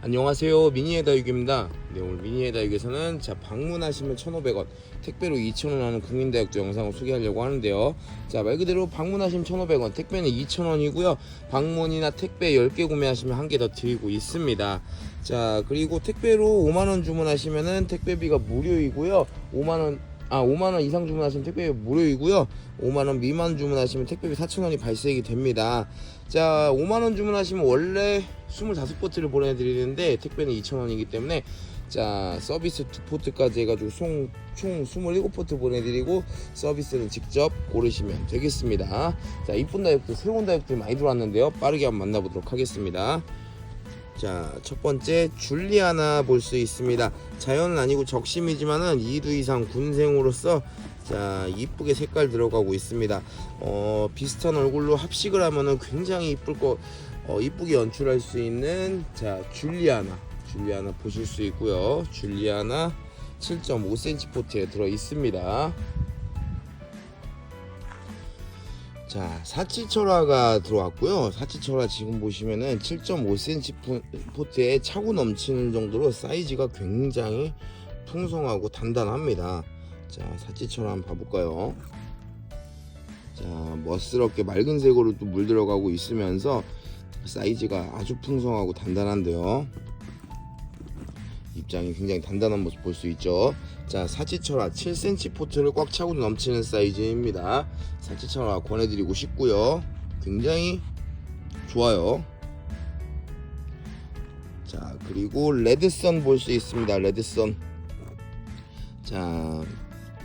안녕하세요, 미니의 다육입니다. 네, 오늘 미니의 다육에서는 방문하시면 1,500원, 택배로 2,000원 하는 국민다육도 영상을 소개하려고 하는데요. 말 그대로 방문하시면 1,500원, 택배는 2,000원이고요 방문이나 택배 10개 구매하시면 1개 더 드리고 있습니다. 그리고 택배로 5만원 주문하시면은 택배비가 무료이고요 5만원 이상 주문하시면 택배비 무료이고요 5만원 미만 주문하시면 택배비 4,000원이 발생이 됩니다. 5만원 주문하시면 원래 25포트를 보내드리는데 택배는 2,000원이기 때문에 서비스 2포트까지 해가지고 총 27포트 보내드리고 서비스는 직접 고르시면 되겠습니다. 이쁜 다육들, 새로운 다육들 많이 들어왔는데요, 빠르게 한번 만나보도록 하겠습니다. 첫 번째 줄리아나 볼 수 있습니다. 자연은 아니고 적심이지만은 2두 이상 군생으로서 이쁘게 색깔 들어가고 있습니다. 비슷한 얼굴로 합식을 하면은 굉장히 이쁘게 연출할 수 있는 줄리아나 보실 수 있고요. 줄리아나 7.5cm 포트에 들어 있습니다. 사치철화가 들어왔고요. 사치철화 지금 보시면은 7.5cm 포트에 차고 넘치는 정도로 사이즈가 굉장히 풍성하고 단단합니다. 사치철화 한번 봐볼까요? 멋스럽게 맑은 색으로 또 물 들어가고 있으면서 사이즈가 아주 풍성하고 단단한데요. 입장이 굉장히 단단한 모습 볼 수 있죠. 사치철화 7cm 포트를 꽉 차고 넘치는 사이즈입니다. 사치철화 권해드리고 싶고요. 굉장히 좋아요. 그리고 레드선 볼 수 있습니다. 레드선.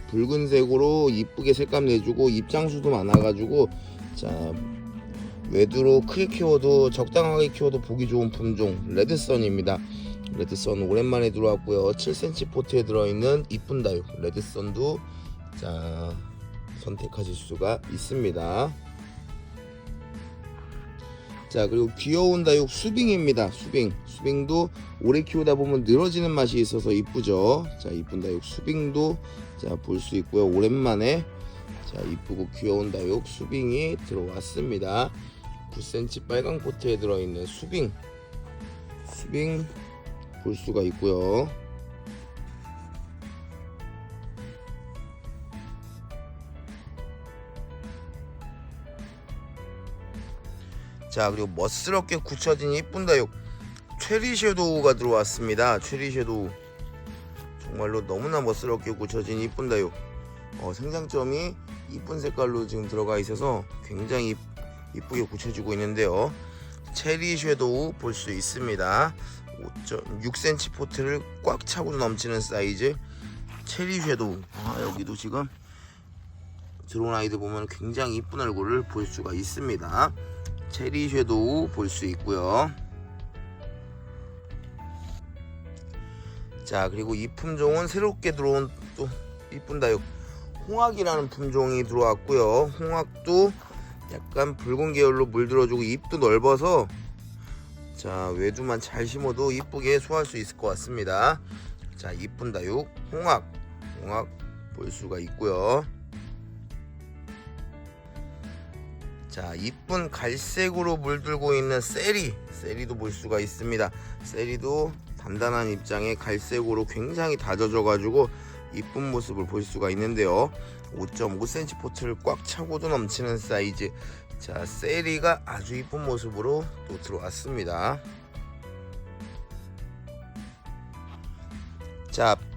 붉은색으로 이쁘게 색감 내주고 입장수도 많아가지고 외두로 크게 키워도 적당하게 키워도 보기 좋은 품종 레드선입니다. 레드선 오랜만에 들어왔고요. 7cm 포트에 들어있는 이쁜 다육 레드선도 선택하실 수가 있습니다. 그리고 귀여운 다육 수빙입니다. 수빙도 오래 키우다 보면 늘어지는 맛이 있어서 이쁘죠. 이쁜 다육 수빙도 볼 수 있고요. 오랜만에 이쁘고 귀여운 다육 수빙이 들어왔습니다. 9cm 빨강 포트에 들어있는 수빙 볼 수가 있고요. 그리고 멋스럽게 굳혀진 이쁜 다육 체리 섀도우가 들어왔습니다. 체리 섀도우 정말로 너무나 멋스럽게 굳혀진 이쁜 다육. 생장점이 이쁜 색깔로 지금 들어가 있어서 굉장히 이쁘게 굳혀지고 있는데요. 체리 섀도우 볼 수 있습니다. 5.6cm 포트를 꽉 차고 넘치는 사이즈 체리 섀도우. 여기도 지금 들어온 아이들 보면 굉장히 이쁜 얼굴을 볼 수가 있습니다. 체리 섀도우 볼 수 있고요. 그리고 이 품종은 새롭게 들어온 또 이쁜 다육 홍학이라는 품종이 들어왔고요. 홍학도 약간 붉은 계열로 물들어주고 잎도 넓어서 외두만 잘 심어도 이쁘게 소화할 수 있을 것 같습니다. 이쁜 다육 홍학 볼 수가 있고요. 이쁜 갈색으로 물들고 있는 세리도 볼 수가 있습니다. 세리도 단단한 입장에 갈색으로 굉장히 다져져 가지고 이쁜 모습을 볼 수가 있는데요. 5.5cm 포트를 꽉 차고도 넘치는 사이즈. 세리가 아주 이쁜 모습으로 또 들어왔습니다.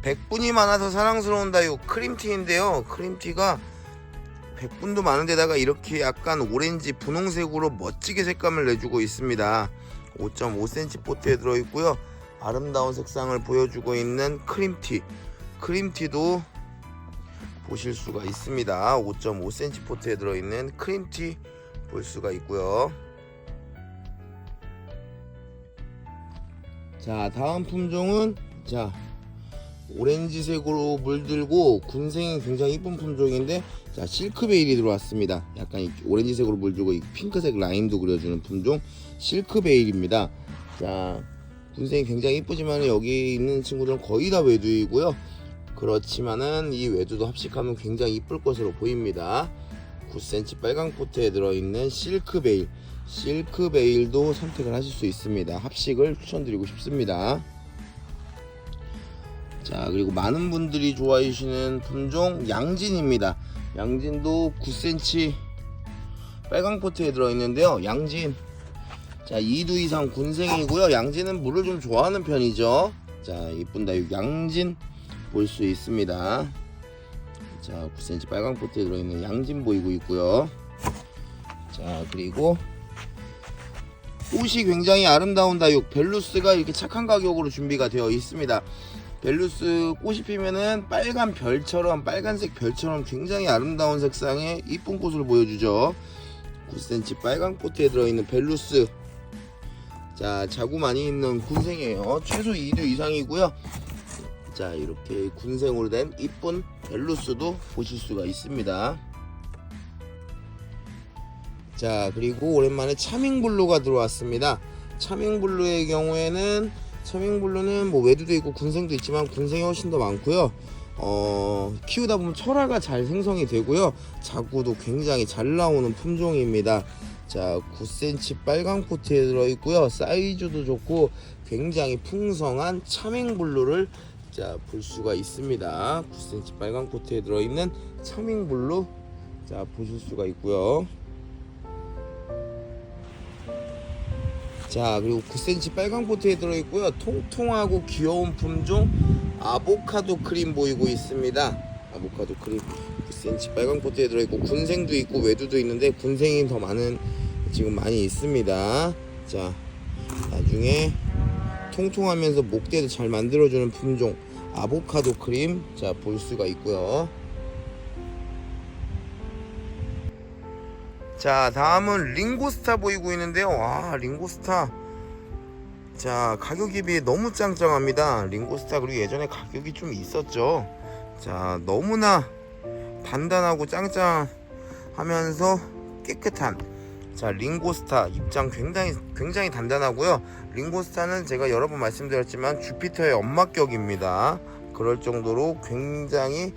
백분이 많아서 사랑스러운 다육 크림티인데요. 크림티가 백분도 많은데다가 이렇게 약간 오렌지 분홍색으로 멋지게 색감을 내주고 있습니다. 5.5cm 포트에 들어있고요. 아름다운 색상을 보여주고 있는 크림티도 보실 수가 있습니다. 5.5cm 포트에 들어있는 크림티 볼 수가 있고요. 다음 품종은 오렌지색으로 물들고 군생이 굉장히 이쁜 품종인데 실크베일이 들어왔습니다. 약간 오렌지색으로 물들고 핑크색 라인도 그려주는 품종 실크베일입니다. 군생이 굉장히 이쁘지만 여기 있는 친구들은 거의 다 외두이고요. 그렇지만은 이 외두도 합식하면 굉장히 이쁠 것으로 보입니다. 9cm 빨강 포트에 들어있는 실크베일, 실크베일도 선택을 하실 수 있습니다. 합식을 추천드리고 싶습니다. 자, 그리고 많은 분들이 좋아하시는 품종 양진입니다. 양진도 9cm 빨강 포트에 들어있는데요. 양진, 자, 2두 이상 군생이고요. 양진은 물을 좀 좋아하는 편이죠. 자, 이쁜 다육 양진 볼 수 있습니다. 자, 9cm 빨강 포트에 들어있는 양진 보이고 있고요. 자, 그리고 꽃이 굉장히 아름다운 다육 벨루스가 이렇게 착한 가격으로 준비가 되어 있습니다. 벨루스 꽃이 피면은 빨간 별처럼, 빨간색 별처럼 굉장히 아름다운 색상의 이쁜 꽃을 보여주죠. 9cm 빨강 포트에 들어있는 벨루스, 자, 자구 많이 있는 군생이에요. 최소 2두 이상이고요. 자, 이렇게 군생으로 된 이쁜 벨루스도 보실 수가 있습니다. 자, 그리고 오랜만에 차밍블루가 들어왔습니다. 차밍블루의 경우에는, 차밍블루는 뭐 외두도 있고 군생도 있지만 군생이 훨씬 더 많고요. 키우다 보면 철화가 잘 생성이 되고요. 자구도 굉장히 잘 나오는 품종입니다. 자, 9cm 빨강 포트에 들어있고요. 사이즈도 좋고 굉장히 풍성한 차밍블루를 자, 볼 수가 있습니다. 9cm 빨강 포트에 들어있는 차밍블루, 자, 보실 수가 있고요. 자, 그리고 9cm 빨강 포트에 들어있고요. 통통하고 귀여운 품종 아보카도 크림 보이고 있습니다. 아보카도 크림 9cm 빨강 포트에 들어있고 군생도 있고 외두도 있는데 군생이 더 많은, 지금 많이 있습니다. 자, 나중에 통통하면서 목대도 잘 만들어주는 품종 아보카도 크림, 자, 볼 수가 있고요. 자, 다음은 링고스타 보이고 있는데요. 와, 링고스타, 자, 가격에 비해 너무 짱짱합니다. 링고스타, 그리고 예전에 가격이 좀 있었죠. 자, 너무나 단단하고 짱짱하면서 깨끗한, 자, 링고스타 입장 굉장히 단단하고요. 링고스타는 제가 여러 번 말씀드렸지만 주피터의 엄마격입니다. 그럴 정도로 굉장히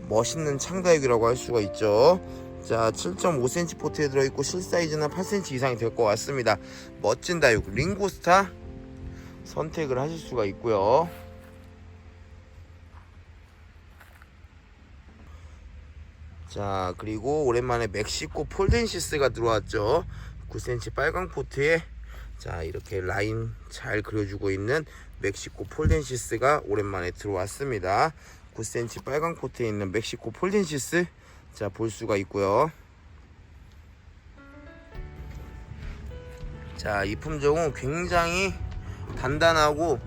멋있는 창다육이라고 할 수가 있죠. 자, 7.5cm 포트에 들어있고 실사이즈는 8cm 이상이 될 것 같습니다. 멋진 다육 링고스타 선택을 하실 수가 있고요. 자, 그리고 오랜만에 멕시코 폴덴시스가 들어왔죠. 9cm 빨강 포트에, 자, 이렇게 라인 잘 그려주고 있는 멕시코 폴덴시스가 오랜만에 들어왔습니다. 9cm 빨강 포트에 있는 멕시코 폴덴시스, 자, 볼 수가 있고요. 자, 이 품종은 굉장히 단단하고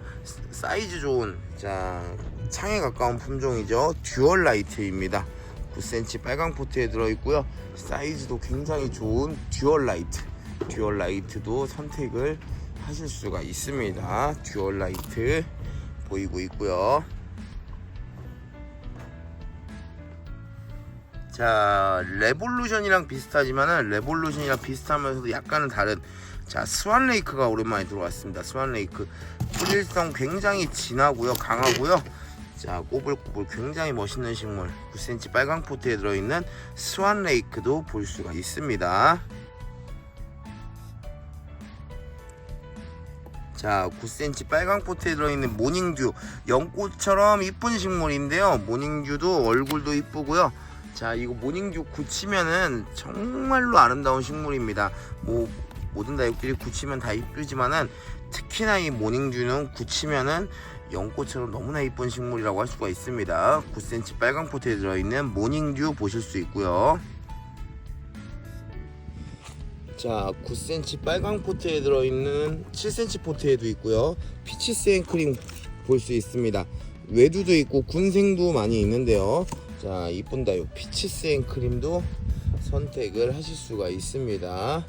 사이즈 좋은, 자, 창에 가까운 품종이죠. 듀얼 라이트입니다. 9cm 빨강 포트에 들어있고요. 사이즈도 굉장히 좋은 듀얼 라이트, 듀얼 라이트도 선택을 하실 수가 있습니다. 듀얼 라이트 보이고 있고요. 자, 레볼루션이랑 비슷하지만은 레볼루션이랑 비슷하면서도 약간은 다른, 자, 스완레이크가 오랜만에 들어왔습니다. 스완레이크 풀일성 굉장히 진하고요, 강하고요. 자, 꼬불꼬불 굉장히 멋있는 식물 9cm 빨강 포트에 들어있는 스완레이크도 볼 수가 있습니다. 자, 9cm 빨강 포트에 들어있는 모닝듀, 연꽃처럼 이쁜 식물인데요. 모닝듀도 얼굴도 이쁘고요. 자, 이거 모닝듀 굳히면은 정말로 아름다운 식물입니다. 뭐 모든 다육들이 굳히면 다 이쁘지만은 특히나 이 모닝듀는 굳히면은 연꽃처럼 너무나 이쁜 식물이라고 할 수가 있습니다. 9cm 빨강 포트에 들어있는 모닝듀 보실 수 있고요. 자, 9cm 빨강 포트에 들어있는 7cm 포트에도 있고요. 피치스 앤크림 볼 수 있습니다. 외두도 있고 군생도 많이 있는데요. 자, 이쁜 다육 피치스 앤크림도 선택을 하실 수가 있습니다.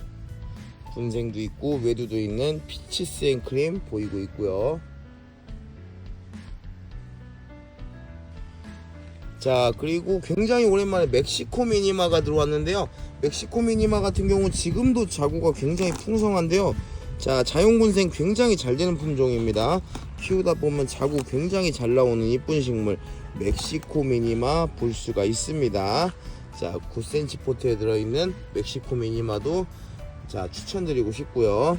군생도 있고 외두도 있는 피치스 앤크림 보이고 있고요. 자, 그리고 굉장히 오랜만에 멕시코 미니마가 들어왔는데요. 멕시코 미니마 같은 경우 지금도 자구가 굉장히 풍성한데요. 자, 자연군생 굉장히 잘 되는 품종입니다. 키우다 보면 자구 굉장히 잘 나오는 이쁜 식물 멕시코 미니마 볼 수가 있습니다. 자 9cm 포트에 들어있는 멕시코 미니마도 자 추천드리고 싶고요.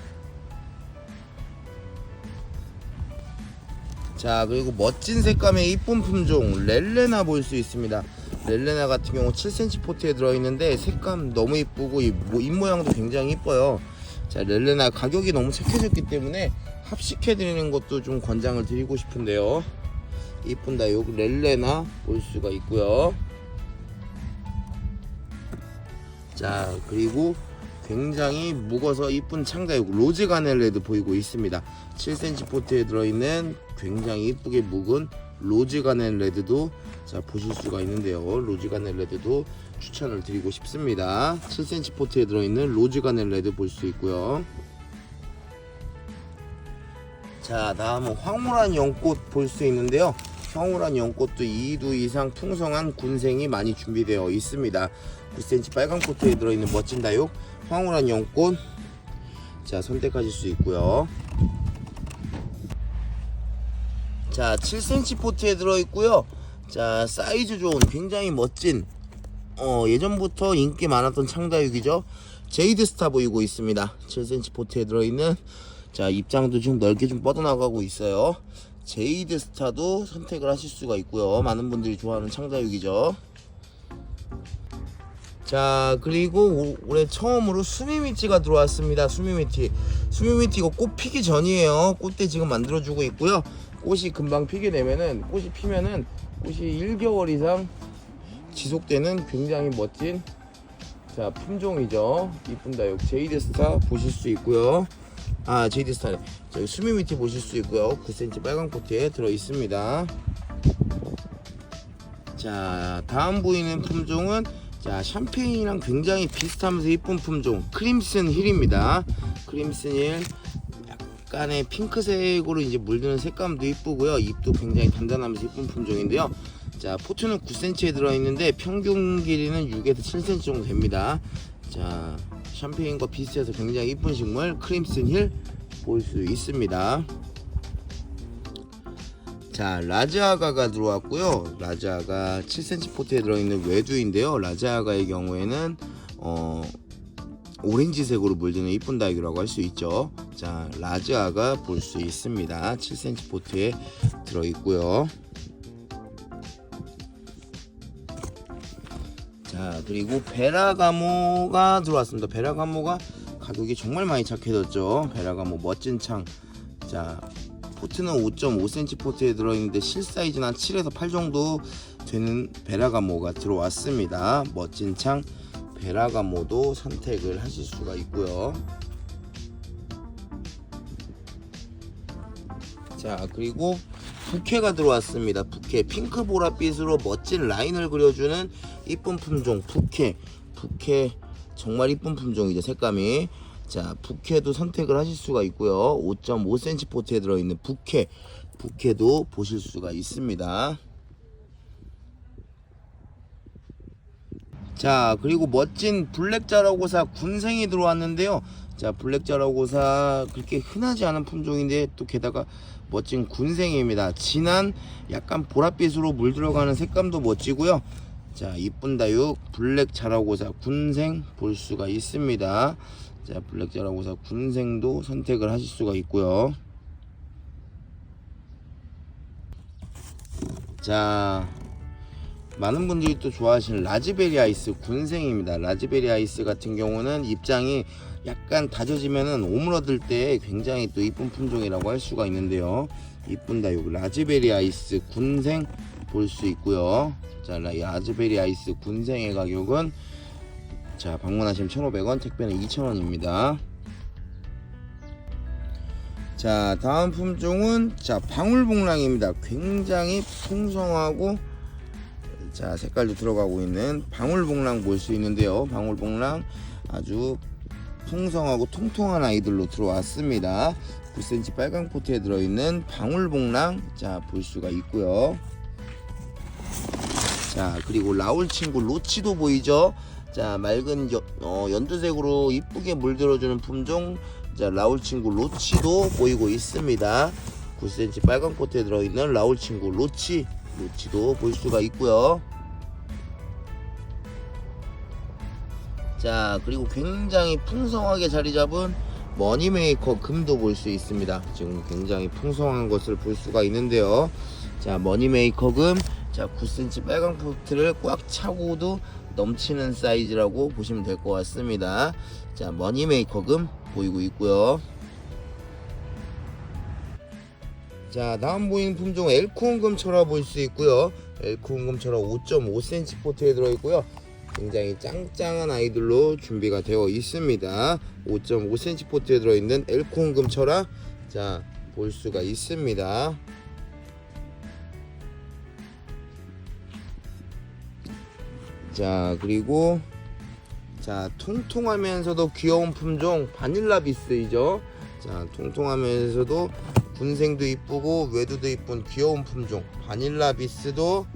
자 그리고 멋진 색감의 이쁜 품종 렐레나 볼 수 있습니다. 렐레나 같은 경우 7cm 포트에 들어있는데 색감 너무 이쁘고 입모양도 굉장히 이뻐요. 자 렐레나 가격이 너무 착해졌기 때문에 합식해 드리는 것도 좀 권장을 드리고 싶은데요. 이쁜 다육 렐레나 볼 수가 있고요. 자 그리고 굉장히 묵어서 이쁜 창다육 로즈 가넬레드 보이고 있습니다. 7cm 포트에 들어있는 굉장히 이쁘게 묵은 로즈 가넬레드도 자 보실 수가 있는데요. 로즈 가넬레드도 추천을 드리고 싶습니다. 7cm 포트에 들어있는 로즈 가넬레드 볼 수 있고요. 자 다음은 황홀한 연꽃 볼 수 있는데요. 황홀한 연꽃도 2두 이상 풍성한 군생이 많이 준비되어 있습니다. 9cm 빨간 포트에 들어있는 멋진 다육 황홀한 연꽃 자 선택하실 수 있고요. 자 7cm 포트에 들어있고요. 자 사이즈 좋은 굉장히 멋진 예전부터 인기 많았던 창다육이죠. 제이드스타 보이고 있습니다. 7cm 포트에 들어있는 자 입장도 좀 넓게 좀 뻗어나가고 있어요. 제이드스타도 선택을 하실 수가 있고요. 많은 분들이 좋아하는 창다육이죠. 자 그리고 올해 처음으로 수미미티가 들어왔습니다. 수미미티 이거 꽃 피기 전이에요. 꽃대 지금 만들어주고 있고요. 꽃이 금방 피게 되면은 꽃이 피면은 꽃이 1개월 이상 지속되는 굉장히 멋진 자 품종이죠. 이쁜 다육 제이드스타 보실 수 있고요. 아 제이드스타네. 저기 수미미티 보실 수 있고요. 9cm 빨간 포트에 들어 있습니다. 자 다음 보이는 품종은 자 샴페인이랑 굉장히 비슷하면서 이쁜 품종 크림슨 힐입니다. 크림슨 힐 약간의 핑크색으로 이제 물드는 색감도 이쁘고요. 잎도 굉장히 단단하면서 이쁜 품종인데요. 자 포트는 9cm에 들어있는데 평균 길이는 6에서 7cm 정도 됩니다. 자 샴페인과 비슷해서 굉장히 이쁜 식물 크림슨 힐 볼 수 있습니다. 자 라즈아가가 들어왔고요. 라즈아가 7cm 포트에 들어있는 외두인데요. 라즈아가의 경우에는 오렌지색으로 물드는 이쁜 다육이라고 할 수 있죠. 자 라즈아가 볼 수 있습니다. 7cm 포트에 들어있고요. 자 그리고 베라가모가 들어왔습니다. 베라가모가 가격이 정말 많이 착해졌죠. 베라가모 멋진 창. 자 포트는 5.5cm 포트에 들어있는데 실사이즈는 한 7에서 8 정도 되는 베라가모가 들어왔습니다. 멋진 창 베라가모도 선택을 하실 수가 있고요. 자 그리고 부케가 들어왔습니다. 부케 핑크 보랏빛으로 멋진 라인을 그려주는 이쁜 품종 부케 정말 이쁜 품종이죠. 색감이 자 부케도 선택을 하실 수가 있고요. 5.5cm 포트에 들어있는 부케도 보실 수가 있습니다. 자 그리고 멋진 블랙 자라고사 군생이 들어왔는데요. 자 블랙 자라고사 그렇게 흔하지 않은 품종인데 또 게다가 멋진 군생입니다. 진한 약간 보랏빛으로 물들어가는 색감도 멋지고요. 자 이쁜 다육 블랙 자라고사 군생 볼 수가 있습니다. 자 블랙 자라고사 군생도 선택을 하실 수가 있고요. 자 많은 분들이 또 좋아하시는 라즈베리 아이스 군생입니다. 라즈베리 아이스 같은 경우는 입장이 약간 다져지면은 오므러들 때 굉장히 또 이쁜 품종이라고 할 수가 있는데요. 이쁜 다육 라즈베리 아이스 군생 볼 수 있고요. 자 라즈베리 아이스 군생의 가격은 자 방문하시면 1,500원 택배는 2,000원입니다. 자 다음 품종은 자 방울복랑입니다. 굉장히 풍성하고 자 색깔도 들어가고 있는 방울복랑 볼 수 있는데요. 방울복랑 아주 풍성하고 통통한 아이들로 들어왔습니다. 9cm 빨강 포트에 들어있는 방울복랑 자 볼 수가 있고요. 자 그리고 라울 친구 로치도 보이죠. 자 맑은 연두색으로 이쁘게 물들어주는 품종 자 라울 친구 로치도 보이고 있습니다. 9cm 빨강 포트에 들어있는 라울 친구 로치도 볼 수가 있고요. 자, 그리고 굉장히 풍성하게 자리 잡은 머니메이커 금도 볼 수 있습니다. 지금 굉장히 풍성한 것을 볼 수가 있는데요. 자, 머니메이커 금, 자 9cm 빨강 포트를 꽉 차고도 넘치는 사이즈라고 보시면 될 것 같습니다. 자, 머니메이커 금 보이고 있고요. 자, 다음 보이는 품종 엘코온 금철화 볼 수 있고요. 엘코온 금철화 5.5cm 포트에 들어있고요. 굉장히 짱짱한 아이들로 준비가 되어 있습니다. 5.5cm 포트에 들어있는 엘코온 금철화, 자, 볼 수가 있습니다. 자, 그리고 자, 통통하면서도 귀여운 품종 바닐라 비스이죠. 자, 통통하면서도 군생도 이쁘고 외두도 이쁜 귀여운 품종 바닐라 비스도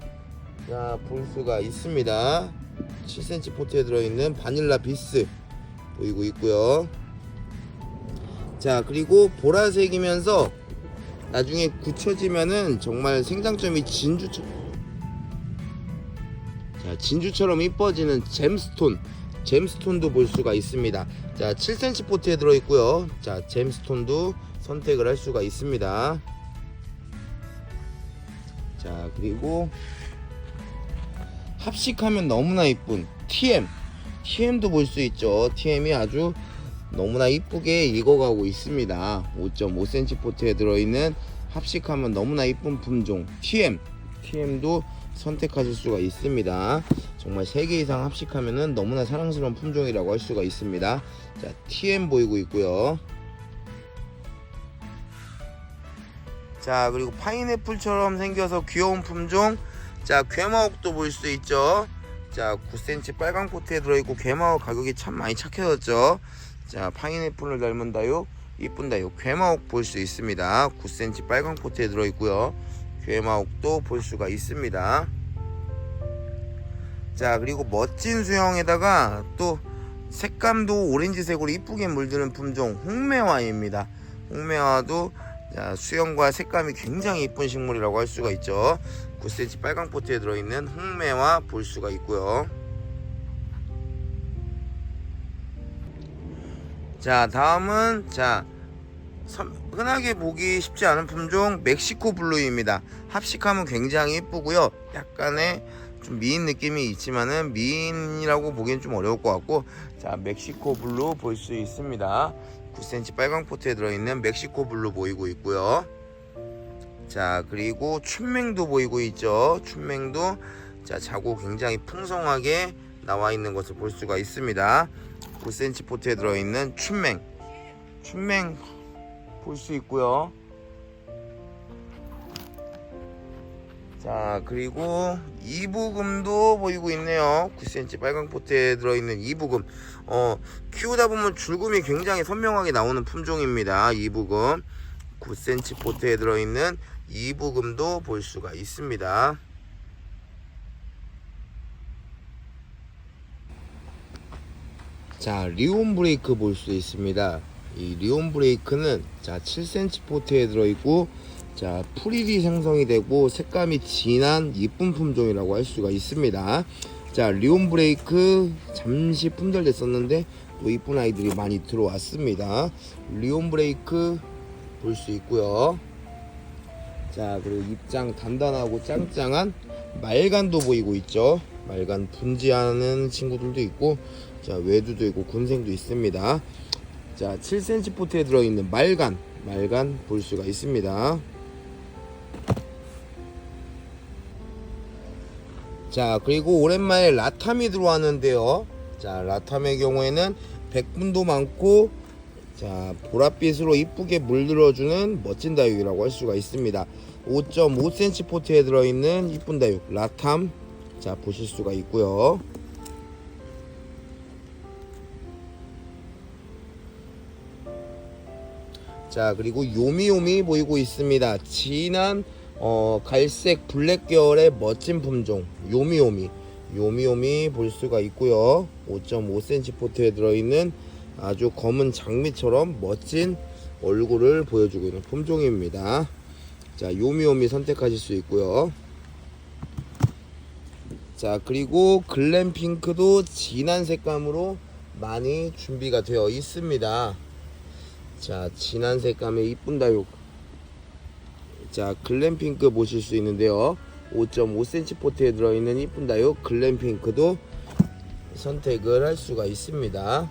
자, 볼 수가 있습니다. 7cm 포트에 들어있는 바닐라 비스 보이고 있고요. 자, 그리고 보라색이면서 나중에 굳혀지면은 정말 생장점이 진주처럼 이뻐지는 잼스톤도 볼 수가 있습니다. 자, 7cm 포트에 들어있고요. 자, 잼스톤도 선택을 할 수가 있습니다. 자, 그리고 합식하면 너무나 이쁜 TM도 볼 수 있죠. TM이 아주 너무나 이쁘게 익어가고 있습니다. 5.5cm 포트에 들어있는 합식하면 너무나 이쁜 품종 TM도 선택하실 수가 있습니다. 정말 3개 이상 합식하면은 너무나 사랑스러운 품종이라고 할 수가 있습니다. 자, TM 보이고 있고요. 자, 그리고 파인애플처럼 생겨서 귀여운 품종, 자, 괴마옥도 볼 수 있죠. 자, 9cm 빨강 포트에 들어있고 괴마옥 가격이 참 많이 착해졌죠. 자, 파인애플을 닮은 다육, 이쁜 다육 괴마옥 볼 수 있습니다. 9cm 빨강 포트에 들어있고요. 괴마옥도 볼 수가 있습니다. 자, 그리고 멋진 수영에다가 또 색감도 오렌지색으로 이쁘게 물드는 품종 홍매화입니다. 홍매화도 자, 수영과 색감이 굉장히 이쁜 식물이라고 할 수가 있죠. 9cm 빨강 포트에 들어있는 홍매화 볼 수가 있고요. 자, 다음은 자, 흔하게 보기 쉽지 않은 품종 멕시코 블루입니다. 합식하면 굉장히 예쁘고요. 약간의 좀 미인 느낌이 있지만은 미인이라고 보기엔 좀 어려울 것 같고, 자, 멕시코 블루 볼 수 있습니다. 9cm 빨강 포트에 들어있는 멕시코 블루 보이고 있고요. 자, 그리고 춘맹도 보이고 있죠. 춘맹도 자, 자고 굉장히 풍성하게 나와 있는 것을 볼 수가 있습니다. 9cm 포트에 들어있는 춘맹 볼 수 있고요. 자, 그리고 이부금도 보이고 있네요. 9cm 빨강 포트에 들어있는 이부금, 키우다 보면 줄금이 굉장히 선명하게 나오는 품종입니다. 이부금 9cm 포트에 들어있는 이부금도 볼 수가 있습니다. 자, 리온 브레이크 볼 수 있습니다. 이 리온 브레이크는 자, 7cm 포트에 들어있고, 자, 풀일이 생성이 되고 색감이 진한 이쁜 품종이라고 할 수가 있습니다. 자, 리온 브레이크 잠시 품절됐었는데 또 이쁜 아이들이 많이 들어왔습니다. 리온 브레이크 볼 수 있고요. 자, 그리고 입장 단단하고 짱짱한 말간도 보이고 있죠. 말간 분지하는 친구들도 있고, 자, 외두도 있고 군생도 있습니다. 자, 7cm 포트에 들어있는 말간 볼 수가 있습니다. 자, 그리고 오랜만에 라탐이 들어왔는데요. 자, 라탐의 경우에는 백분도 많고, 자, 보랏빛으로 이쁘게 물들어주는 멋진 다육이라고 할 수가 있습니다. 5.5cm 포트에 들어있는 이쁜 다육 라탐, 자, 보실 수가 있고요. 자, 그리고 요미요미 보이고 있습니다. 진한 갈색 블랙 계열의 멋진 품종 요미요미 볼 수가 있고요. 5.5cm 포트에 들어있는 아주 검은 장미처럼 멋진 얼굴을 보여주고 있는 품종입니다. 자, 요미요미 선택하실 수 있고요. 자, 그리고 글램핑크도 진한 색감으로 많이 준비가 되어 있습니다. 자, 진한 색감의 이쁜 다육. 자, 글램핑크 보실 수 있는데요. 5.5cm 포트에 들어있는 이쁜 다육 글램핑크도 선택을 할 수가 있습니다.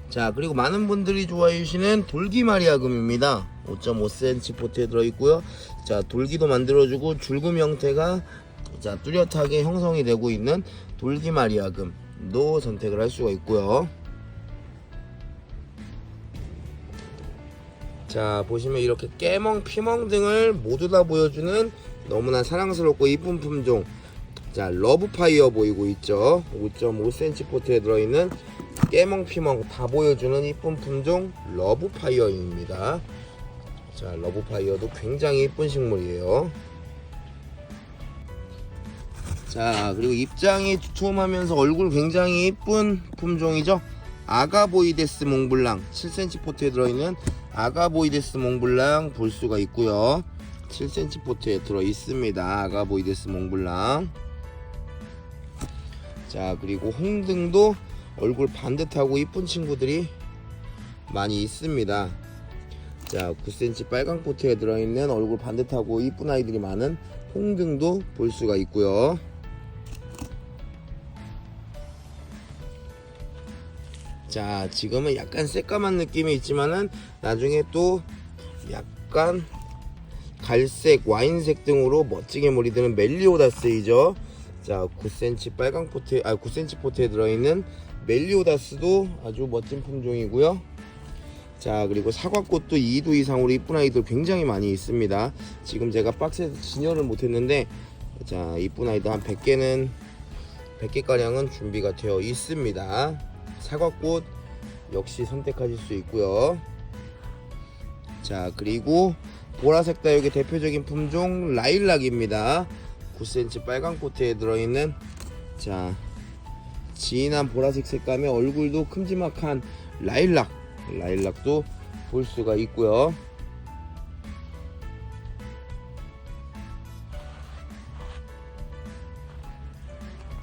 자, 그리고 많은 분들이 좋아해 주시는 돌기 마리아금입니다. 5.5cm 포트에 들어있고요. 자, 돌기도 만들어주고 줄금 형태가 자 뚜렷하게 형성이 되고 있는 돌기 마리아금도 선택을 할 수가 있고요. 자, 보시면 이렇게 깨멍, 피멍 등을 모두 다 보여주는 너무나 사랑스럽고 이쁜 품종. 자, 러브파이어 보이고 있죠. 5.5cm 포트에 들어있는 깨멍, 피멍 다 보여주는 이쁜 품종 러브파이어입니다. 자, 러브파이어도 굉장히 이쁜 식물이에요. 자, 그리고 입장이 두툼하면서 얼굴 굉장히 이쁜 품종이죠. 아가보이데스 몽블랑 7cm 포트에 들어있는 아가보이데스 몽블랑 볼 수가 있고요. 7cm 포트에 들어 있습니다. 아가보이데스 몽블랑. 자, 그리고 홍등도 얼굴 반듯하고 이쁜 친구들이 많이 있습니다. 자, 9cm 빨강 포트에 들어있는 얼굴 반듯하고 이쁜 아이들이 많은 홍등도 볼 수가 있고요. 자, 지금은 약간 새까만 느낌이 있지만은 나중에 또 약간 갈색, 와인색 등으로 멋지게 몰이드는 멜리오다스이죠. 자, 9cm 빨강 포트, 9cm 포트에 들어있는 멜리오다스도 아주 멋진 품종이고요. 자, 그리고 사과꽃도 2두 이상으로 이쁜 아이들 굉장히 많이 있습니다. 지금 제가 박스에서 진열을 못했는데, 자, 이쁜 아이들 한 100개가량은 준비가 되어 있습니다. 사과꽃 역시 선택하실 수 있고요. 자, 그리고 보라색 다육의 대표적인 품종 라일락입니다. 9cm 빨강 포트에 들어있는 자 진한 보라색 색감의 얼굴도 큼지막한 라일락도 볼 수가 있고요.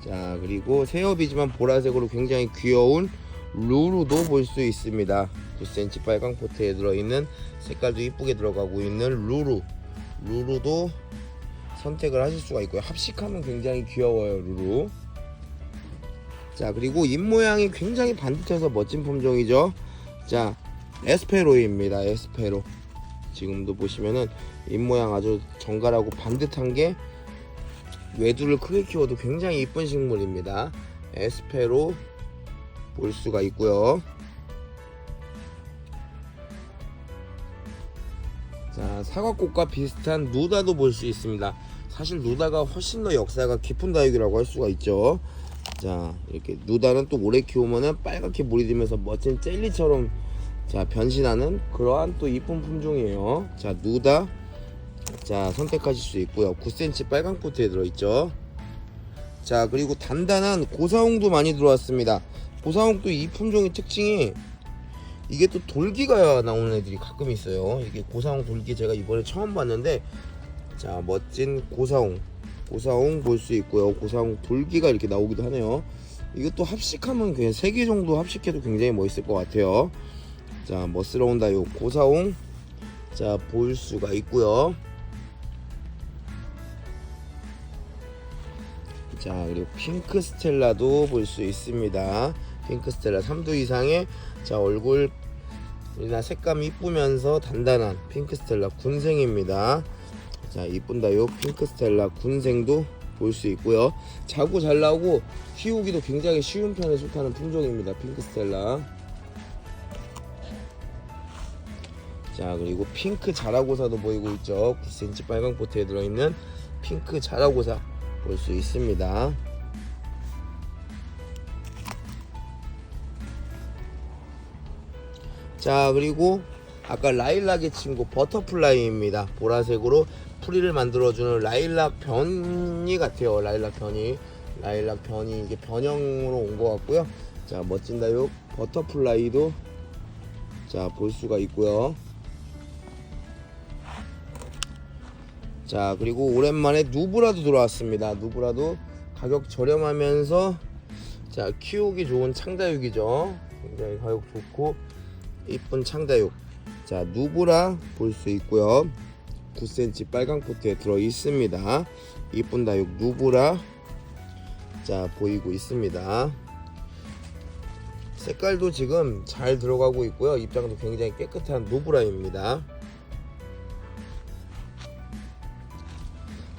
자, 그리고 새엽이지만 보라색으로 굉장히 귀여운 루루도 볼 수 있습니다. 9cm 빨강 포트에 들어있는 색깔도 이쁘게 들어가고 있는 루루도 선택을 하실 수가 있고요. 합식하면 굉장히 귀여워요, 루루. 자, 그리고 입모양이 굉장히 반듯해서 멋진 품종이죠. 자, 에스페로입니다. 에스페로. 지금도 보시면은 입모양 아주 정갈하고 반듯한 게 외두를 크게 키워도 굉장히 이쁜 식물입니다. 에스페로 볼 수가 있고요. 자, 사과꽃과 비슷한 누다도 볼 수 있습니다. 사실 누다가 훨씬 더 역사가 깊은 다육이라고 할 수가 있죠. 자, 이렇게 누다는 또 오래 키우면은 빨갛게 물이 들면서 멋진 젤리처럼 자 변신하는 그러한 또 이쁜 품종이에요. 자, 누다 자 선택하실 수 있고요. 9cm 빨강 포트에 들어있죠. 자, 그리고 단단한 고사홍도 많이 들어왔습니다. 고사홍도 이 품종의 특징이 이게 또 돌기가 나오는 애들이 가끔 있어요. 이게 고사홍 돌기 제가 이번에 처음 봤는데 자, 멋진 고사홍 볼 수 있고요. 고사홍 돌기가 이렇게 나오기도 하네요. 이것도 합식하면 그냥 3개 정도 합식해도 굉장히 멋있을 것 같아요. 자, 멋스러운 다육 고사홍 자 볼 수가 있고요. 자, 그리고 핑크 스텔라도 볼 수 있습니다. 핑크 스텔라 3두 이상의 자 얼굴이나 색감이 이쁘면서 단단한 핑크 스텔라 군생입니다. 자, 이쁜 다육 핑크 스텔라 군생도 볼 수 있고요. 자고 잘 나오고 키우기도 굉장히 쉬운 편에 속하는 품종입니다. 핑크 스텔라. 자, 그리고 핑크 자라고사도 보이고 있죠. 9cm 빨강 포트에 들어있는 핑크 자라고사 볼 수 있습니다. 자, 그리고 아까 라일락의 친구 버터플라이입니다. 보라색으로 풀이를 만들어주는 라일락 변이 같아요. 라일락 변이 이게 변형으로 온 것 같고요. 자, 멋진 다육 버터플라이도 자 볼 수가 있고요. 자, 그리고 오랜만에 누브라도 들어왔습니다. 누브라도 가격 저렴하면서 자, 키우기 좋은 창다육이죠. 굉장히 가격 좋고 이쁜 창다육. 자, 누브라 볼 수 있고요. 9cm 빨강 포트에 들어 있습니다. 이쁜 다육 누브라 자 보이고 있습니다. 색깔도 지금 잘 들어가고 있고요. 입장도 굉장히 깨끗한 누브라입니다.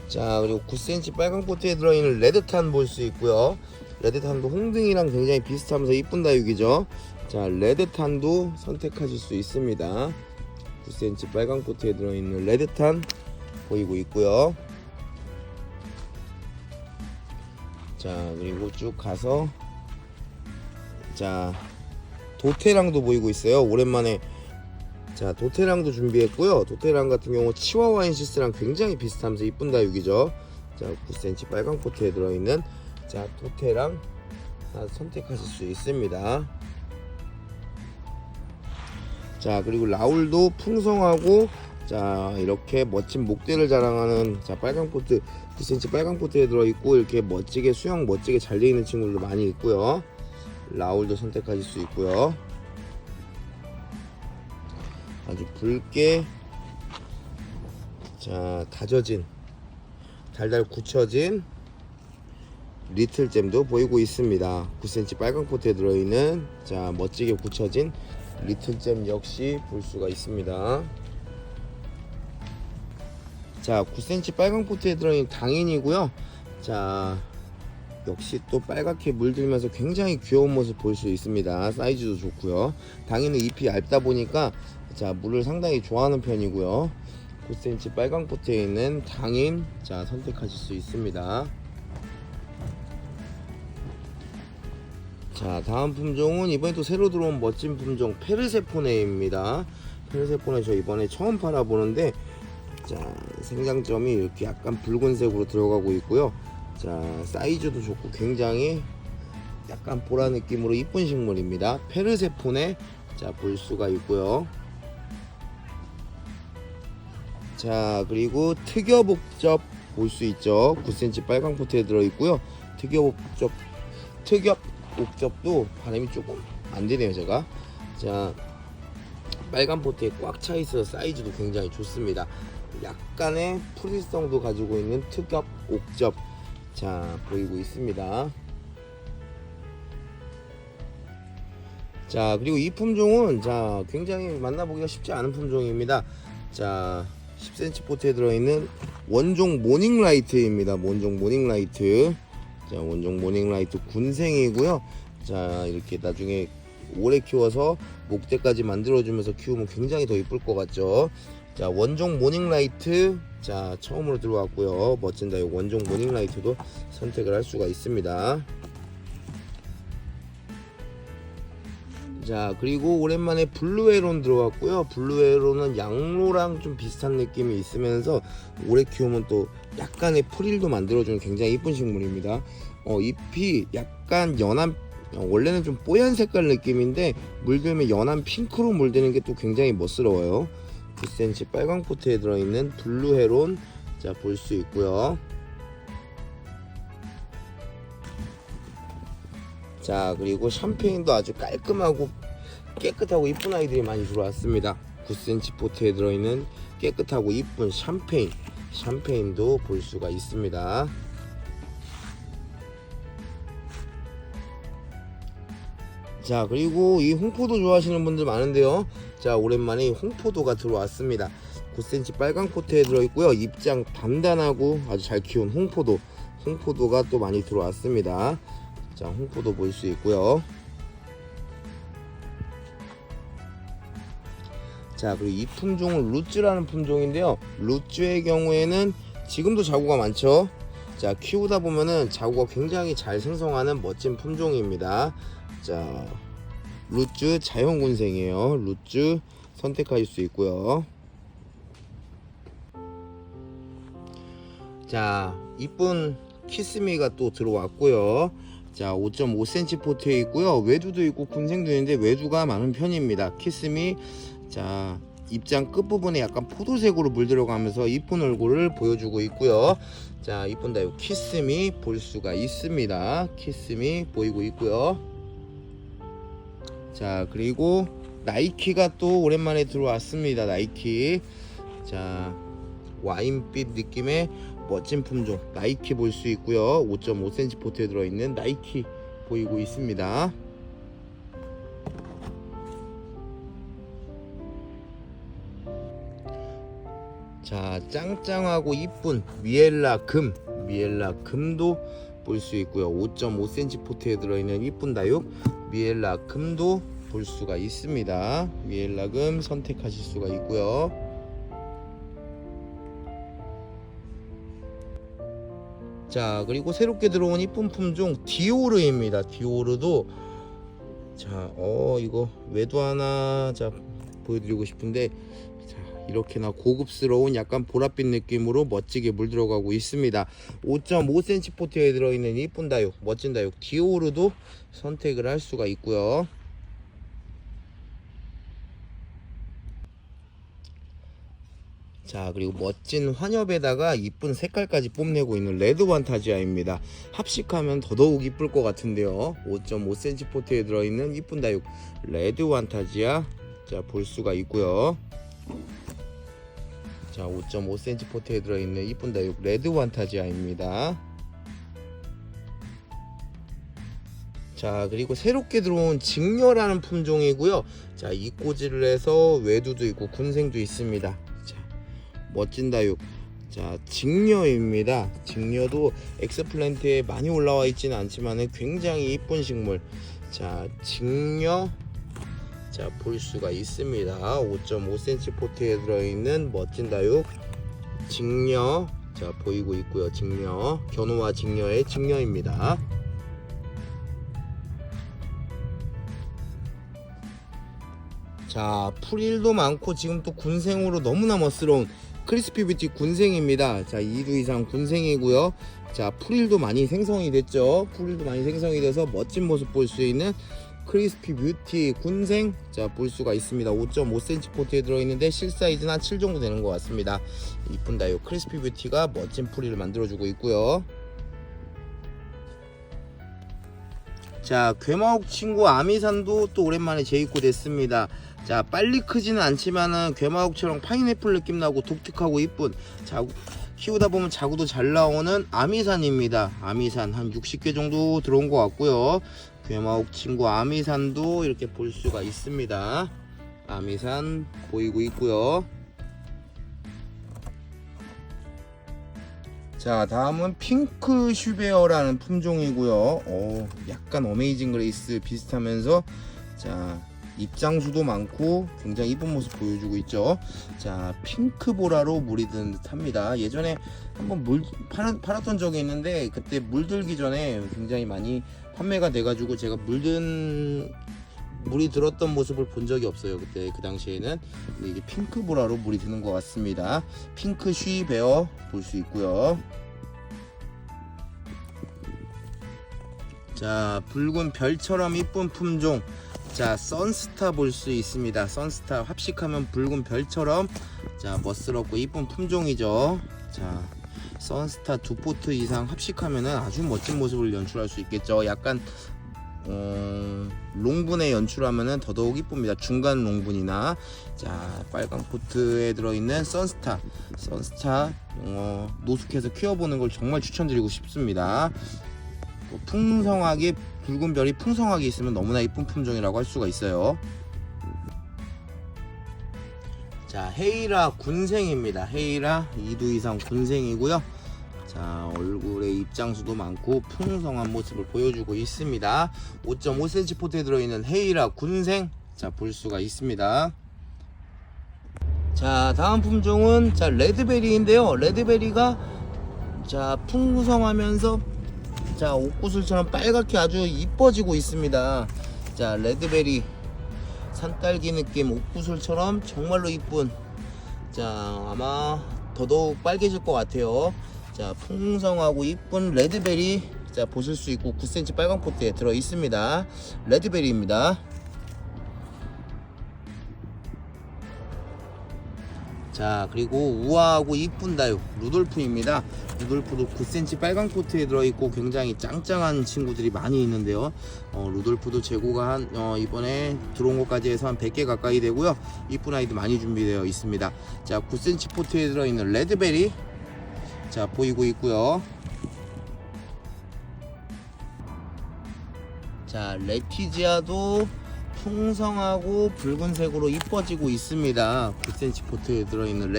자, 그리고 9cm 빨강 포트에 들어있는 레드탄 볼 수 있고요. 레드탄도 홍등이랑 굉장히 비슷하면서 이쁜 다육이죠. 자, 레드탄도 선택하실 수 있습니다. 9cm 빨강 포트에 들어있는 레드탄 보이고 있고요. 자, 그리고 쭉 가서 자, 도테랑도 보이고 있어요. 오랜만에 자, 도테랑도 준비했고요. 도테랑 같은 경우 치와와인시스랑 굉장히 비슷하면서 이쁜 다육이죠. 자, 9cm 빨강 포트에 들어있는 자, 도테랑 선택하실 수 있습니다. 자, 그리고 라울도 풍성하고 자, 이렇게 멋진 목대를 자랑하는 자, 빨강 포트 9cm 빨강 포트에 들어있고 이렇게 멋지게 수영 멋지게 잘 되어 있는 친구들도 많이 있고요. 라울도 선택하실 수 있고요. 아주 붉게 자, 다져진 달달 굳혀진 리틀잼도 보이고 있습니다. 9cm 빨강 포트에 들어있는 자, 멋지게 굳혀진 리틀잼 역시 볼 수가 있습니다. 자, 9cm 빨강 포트에 들어있는 당인이고요. 자, 역시 또 빨갛게 물들면서 굉장히 귀여운 모습 볼 수 있습니다. 사이즈도 좋고요. 당인은 잎이 얇다 보니까 자, 물을 상당히 좋아하는 편이고요. 9cm 빨강 포트에 있는 당인 자, 선택하실 수 있습니다. 자, 다음 품종은 이번에 또 새로 들어온 멋진 품종 페르세포네입니다. 페르세포네 저 이번에 처음 팔아보는데 자, 생장점이 이렇게 약간 붉은색으로 들어가고 있고요. 자, 사이즈도 좋고 굉장히 약간 보라 느낌으로 이쁜 식물입니다. 페르세포네 자, 볼 수가 있고요. 자, 그리고 특엽옥접 볼 수 있죠. 9cm 빨강 포트에 들어있고요. 특엽옥접도 발음이 조금 안 되네요, 제가. 자, 빨간 포트에 꽉 차 있어서 사이즈도 굉장히 좋습니다. 약간의 프리성도 가지고 있는 특엽옥접 자, 보이고 있습니다. 자, 그리고 이 품종은 자, 굉장히 만나보기가 쉽지 않은 품종입니다. 자, 10cm 포트에 들어있는 원종 모닝라이트입니다. 원종 모닝라이트. 자, 원종 모닝라이트 군생이고요. 자, 이렇게 나중에 오래 키워서 목대까지 만들어주면서 키우면 굉장히 더 이쁠 것 같죠. 자, 원종 모닝라이트 자, 처음으로 들어왔고요. 멋진 다육 원종 모닝라이트도 선택을 할 수가 있습니다. 자, 그리고 오랜만에 블루에론 들어왔고요. 블루에론은 양로랑 좀 비슷한 느낌이 있으면서 오래 키우면 또 약간의 프릴도 만들어주는 굉장히 이쁜 식물입니다. 잎이 약간 연한 원래는 좀 뽀얀 색깔 느낌인데 물들면 연한 핑크로 물드는 게 또 굉장히 멋스러워요. 9cm 빨강 포트에 들어있는 블루헤론 자, 볼 수 있고요. 자, 그리고 샴페인도 아주 깔끔하고 깨끗하고 이쁜 아이들이 많이 들어왔습니다. 9cm 포트에 들어있는 깨끗하고 이쁜 샴페인도 볼 수가 있습니다. 자, 그리고 이 홍포도 좋아하시는 분들 많은데요. 자, 오랜만에 홍포도가 들어왔습니다. 9cm 빨강 포트에 들어있고요. 입장 단단하고 아주 잘 키운 홍포도가 또 많이 들어왔습니다. 자, 홍포도 볼 수 있고요. 자, 그리고 이 품종은 루츠라는 품종인데요. 루츠의 경우에는 지금도 자구가 많죠. 자, 키우다 보면은 자구가 굉장히 잘 생성하는 멋진 품종입니다. 자, 루츠 자연군생이에요. 루츠 선택하실 수 있고요. 자, 이쁜 키스미가 또 들어왔고요. 자, 5.5cm 포트에 있고요. 외두도 있고 군생도 있는데 외두가 많은 편입니다. 키스미 자, 입장 끝부분에 약간 포도색으로 물들어가면서 이쁜 얼굴을 보여주고 있고요. 자, 이쁜 다육 키스미 볼 수가 있습니다. 키스미 보이고 있고요. 자, 그리고 나이키가 또 오랜만에 들어왔습니다. 나이키. 자, 와인빛 느낌의 멋진 품종 나이키 볼 수 있고요. 5.5cm 포트에 들어있는 나이키 보이고 있습니다. 자, 짱짱하고 이쁜 미엘라 금도 볼 수 있고요. 5.5cm 포트에 들어있는 이쁜 다육 미엘라 금도 볼 수가 있습니다. 미엘라 금 선택하실 수가 있고요. 자, 그리고 새롭게 들어온 이쁜 품종 디오르입니다. 디오르도 자, 이거 외도 하나 자 보여드리고 싶은데, 자, 이렇게나 고급스러운 약간 보랏빛 느낌으로 멋지게 물들어가고 있습니다. 5.5cm 포트에 들어있는 이쁜 다육, 멋진 다육 디오르도 선택을 할 수가 있고요. 자, 그리고 멋진 환엽에다가 이쁜 색깔까지 뽐내고 있는 레드 판타지아입니다. 합식하면 더더욱 이쁠 것 같은데요. 5.5cm 포트에 들어있는 이쁜 다육 레드 판타지아 자 볼 수가 있고요. 자, 5.5cm 포트에 들어있는 이쁜 다육 레드 판타지아입니다. 자, 그리고 새롭게 들어온 직녀라는 품종이고요. 자, 이꼬지를 해서 외두도 있고 군생도 있습니다. 자, 멋진 다육 자 직녀입니다. 직녀도 엑스플랜트에 많이 올라와 있지는 않지만 굉장히 이쁜 식물. 자, 직녀 자 볼 수가 있습니다. 5.5cm 포트에 들어있는 멋진 다육 직녀 자 보이고 있고요. 직녀 견우와 직녀의 직녀입니다. 자, 풀일도 많고 지금 또 군생으로 너무나 멋스러운 크리스피 뷰티 군생입니다. 자, 2두 이상 군생이고요. 자, 풀일도 많이 생성이 됐죠. 풀일도 많이 생성이 돼서 멋진 모습 볼 수 있는 크리스피 뷰티 군생 자 볼 수가 있습니다. 5.5cm 포트에 들어있는데 실사이즈는 한 7 정도 되는 것 같습니다. 이쁜 다육 크리스피 뷰티가 멋진 풀이를 만들어주고 있고요. 자, 괴마옥 친구 아미산도 또 오랜만에 재입고됐습니다. 자, 빨리 크지는 않지만은 괴마옥처럼 파인애플 느낌 나고 독특하고 이쁜 키우다 보면 자구도 잘 나오는 아미산입니다. 아미산 한 60개 정도 들어온 것 같고요. 괴마옥 친구 아미산도 이렇게 볼 수가 있습니다. 아미산 보이고 있고요. 자, 다음은 핑크 슈베어라는 품종이고요. 약간 어메이징 그레이스 비슷하면서 자 입장수도 많고 굉장히 이쁜 모습 보여주고 있죠. 자, 핑크보라로 물이 든 듯합니다. 예전에 한번 팔았던 적이 있는데 그때 물들기 전에 굉장히 많이 판매가 돼가지고 제가 물이 들었던 모습을 본 적이 없어요. 그때 그 당시에는. 근데 이게 핑크보라로 물이 드는 것 같습니다. 핑크 쉬베어 볼 수 있고요. 자, 붉은 별처럼 이쁜 품종 자 선스타 볼 수 있습니다. 선스타 합식하면 붉은 별처럼 자 멋스럽고 이쁜 품종이죠. 자, 선스타 2포트 이상 합식하면은 아주 멋진 모습을 연출할 수 있겠죠. 약간 롱분에 연출하면은 더더욱 이쁩니다. 중간 롱분이나 자 빨강 포트에 들어있는 선스타 노숙해서 키워보는 걸 정말 추천드리고 싶습니다. 풍성하게 붉은 별이 풍성하게 있으면 너무나 이쁜 품종이라고 할 수가 있어요. 자, 헤이라 군생입니다. 헤이라 2두 이상 군생이고요. 자, 얼굴에 입장수도 많고 풍성한 모습을 보여주고 있습니다. 5.5cm 포트에 들어있는 헤이라 군생 자 볼 수가 있습니다. 자, 다음 품종은 자 레드베리인데요. 레드베리가 자 풍성하면서 자 옥구슬처럼 빨갛게 아주 이뻐지고 있습니다. 자, 레드베리 산딸기 느낌 옥구슬처럼 정말로 이쁜 자 아마 더더욱 빨개질 것 같아요. 자, 풍성하고 이쁜 레드베리 자 보실 수 있고 9cm 빨간 포트에 들어 있습니다. 레드베리입니다. 자, 그리고 우아하고 이쁜 다육 루돌프입니다. 루돌프도 9cm 빨간 코트에 들어있고 굉장히 짱짱한 친구들이 많이 있는데요. 루돌프도 재고가 이번에 들어온 것까지 해서 한 100개 가까이 되고요. 이쁜 아이도 많이 준비되어 있습니다. 자, 9cm 포트에 들어있는 레드베리, 자, 보이고 있고요. 자, 레티지아도 풍성하고 붉은색으로 이뻐지고 있습니다. 9cm 포트에 들어있는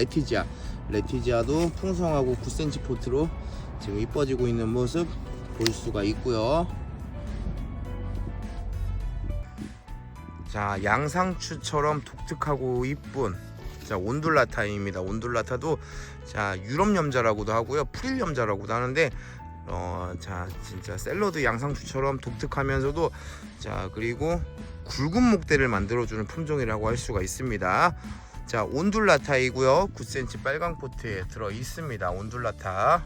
레티지아도 풍성하고 9cm 포트로 지금 이뻐지고 있는 모습 볼 수가 있고요. 자, 양상추처럼 독특하고 이쁜, 자, 온둘라타입니다. 온둘라타도 자, 유럽 염자라고도 하고요, 프릴 염자라고도 하는데 자, 진짜 샐러드 양상추처럼 독특하면서도, 자, 그리고 굵은 목대를 만들어주는 품종이라고 할 수가 있습니다. 자, 온둘라타이고요. 9cm 빨강 포트에 들어 있습니다. 온둘라타.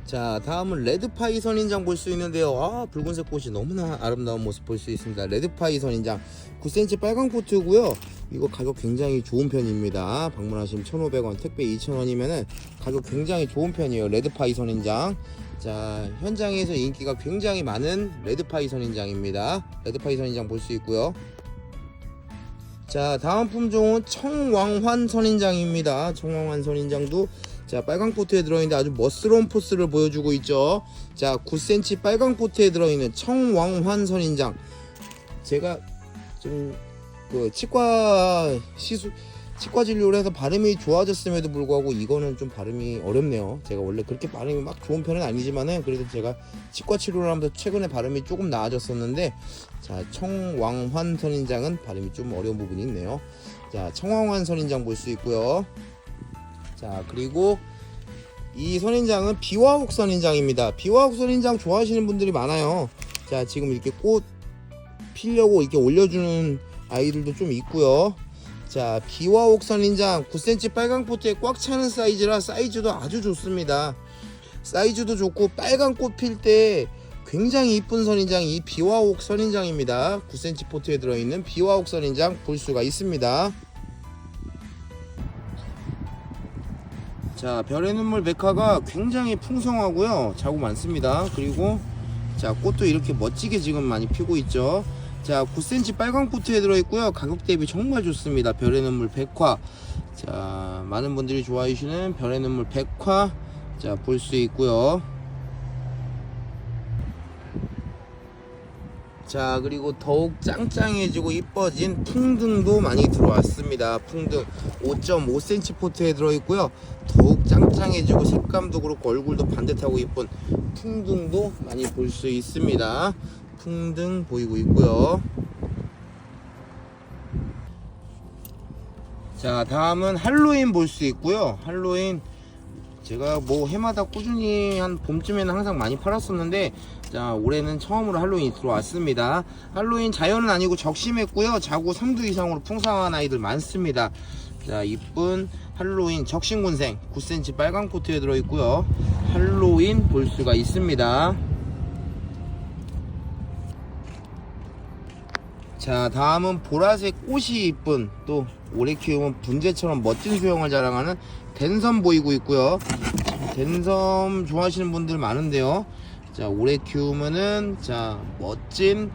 자, 다음은 레드파이 선인장 볼 수 있는데요. 붉은색 꽃이 너무나 아름다운 모습 볼 수 있습니다. 레드파이 선인장 9cm 빨강 포트고요. 이거 가격 굉장히 좋은 편입니다. 방문하시면 1,500원, 택배 2,000원이면은 가격 굉장히 좋은 편이에요. 레드파이 선인장. 자, 현장에서 인기가 굉장히 많은 레드파이 선인장입니다. 레드파이 선인장 볼 수 있고요. 자, 다음 품종은 청왕환 선인장입니다. 청왕환 선인장도 자, 빨강 포트에 들어있는데 아주 멋스러운 포스를 보여주고 있죠. 자, 9cm 빨강 포트에 들어있는 청왕환 선인장. 제가 좀 치과 진료를 해서 발음이 좋아졌음에도 불구하고 이거는 좀 발음이 어렵네요. 제가 원래 그렇게 발음이 막 좋은 편은 아니지만은 그래도 제가 치과 치료를 하면서 최근에 발음이 조금 나아졌었는데, 자, 청왕환 선인장은 발음이 좀 어려운 부분이 있네요. 자, 청왕환 선인장 볼 수 있고요. 자, 그리고 이 선인장은 비와옥 선인장입니다. 비와옥 선인장 좋아하시는 분들이 많아요. 자, 지금 이렇게 꽃 피려고 이렇게 올려주는 아이들도 좀 있고요. 자, 비와옥 선인장 9cm 빨강 포트에 꽉 차는 사이즈라 사이즈도 아주 좋습니다. 사이즈도 좋고 빨간 꽃 필 때 굉장히 이쁜 선인장이 비와옥 선인장입니다. 9cm 포트에 들어있는 비와옥 선인장 볼 수가 있습니다. 자, 별의 눈물 메카가 굉장히 풍성하고요, 자구 많습니다. 그리고 자, 꽃도 이렇게 멋지게 지금 많이 피고 있죠. 자, 9cm 빨강 포트에 들어있고요. 가격 대비 정말 좋습니다. 별의 눈물 백화. 자, 많은 분들이 좋아하시는 별의 눈물 백화, 자, 볼 수 있고요. 자, 그리고 더욱 짱짱해지고 이뻐진 풍등도 많이 들어왔습니다. 풍등 5.5cm 포트에 들어있고요. 더욱 짱짱해지고 색감도 그렇고 얼굴도 반듯하고 이쁜 풍등도 많이 볼 수 있습니다. 풍등 보이고 있고요. 자, 다음은 할로윈 볼 수 있고요. 할로윈 제가 뭐 해마다 꾸준히 한 봄쯤에는 항상 많이 팔았었는데, 자, 올해는 처음으로 할로윈이 들어왔습니다. 할로윈 자연은 아니고 적심했고요. 자구 3두 이상으로 풍성한 아이들 많습니다. 자, 이쁜 할로윈 적심군생 9cm 빨강 포트에 들어있고요. 할로윈 볼 수가 있습니다. 자, 다음은 보라색 꽃이 이쁜, 또 오래 키우면 분재처럼 멋진 수영을 자랑하는 댄섬 보이고 있고요. 댄섬 좋아하시는 분들 많은데요. 자, 오래 키우면은 자, 멋진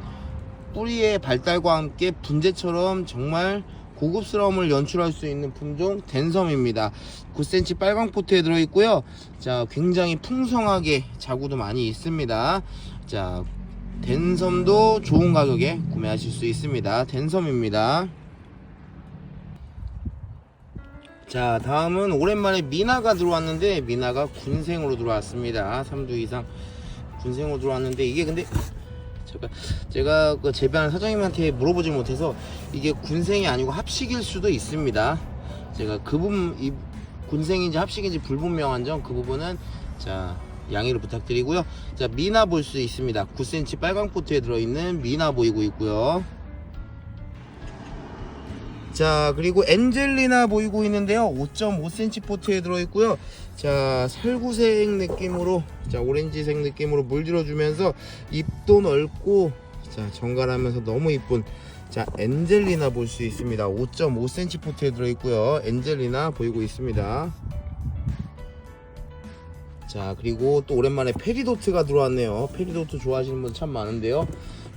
뿌리의 발달과 함께 분재처럼 정말 고급스러움을 연출할 수 있는 품종 댄섬입니다. 9cm 빨강 포트에 들어있고요. 자, 굉장히 풍성하게 자구도 많이 있습니다. 자, 댄섬도 좋은 가격에 구매하실 수 있습니다. 댄섬입니다. 자, 다음은 오랜만에 미나가 들어왔는데, 미나가 군생으로 들어왔습니다. 3두 이상 군생으로 들어왔는데, 이게 근데 제가 그 재배하는 사장님한테 물어보지 못해서 이게 군생이 아니고 합식일 수도 있습니다. 제가 그 부분, 이 군생인지 합식인지 불분명한 점, 그 부분은 자, 양해를 부탁드리고요. 자, 미나 볼 수 있습니다. 9cm 빨강 포트에 들어있는 미나 보이고 있고요. 자, 그리고 엔젤리나 보이고 있는데요. 5.5cm 포트에 들어있고요. 자, 살구색 느낌으로, 자, 오렌지색 느낌으로 물들어주면서 잎도 넓고, 자, 정갈하면서 너무 이쁜 자, 엔젤리나 볼 수 있습니다. 5.5cm 포트에 들어있고요. 엔젤리나 보이고 있습니다. 자, 그리고 또 오랜만에 페리도트가 들어왔네요. 페리도트 좋아하시는 분 참 많은데요.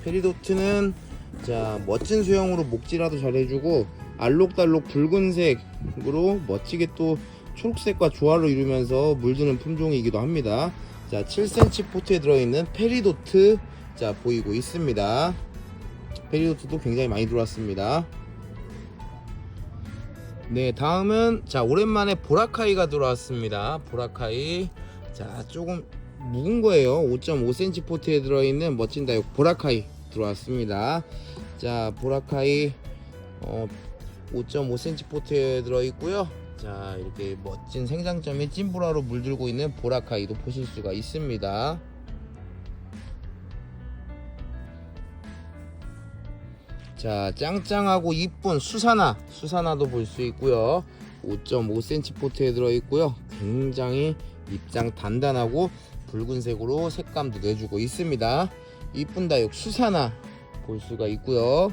페리도트는 자, 멋진 수영으로 목질화도 잘 해주고 알록달록 붉은색으로 멋지게 또 초록색과 조화를 이루면서 물드는 품종이기도 합니다. 자, 7cm 포트에 들어있는 페리도트 자 보이고 있습니다. 페리도트도 굉장히 많이 들어왔습니다. 네, 다음은 자 오랜만에 보라카이가 들어왔습니다. 보라카이 자 조금 묵은 거예요. 5.5cm 포트에 들어있는 멋진 다육 보라카이 들어왔습니다. 자, 보라카이 5.5cm 포트에 들어있고요. 자, 이렇게 멋진 생장점이 찐보라로 물들고 있는 보라카이도 보실 수가 있습니다. 자, 짱짱하고 이쁜 수사나도 볼 수 있고요. 5.5cm 포트에 들어있고요. 굉장히 입장 단단하고 붉은색으로 색감도 내주고 있습니다. 이쁜 다육 수사나 볼 수가 있고요.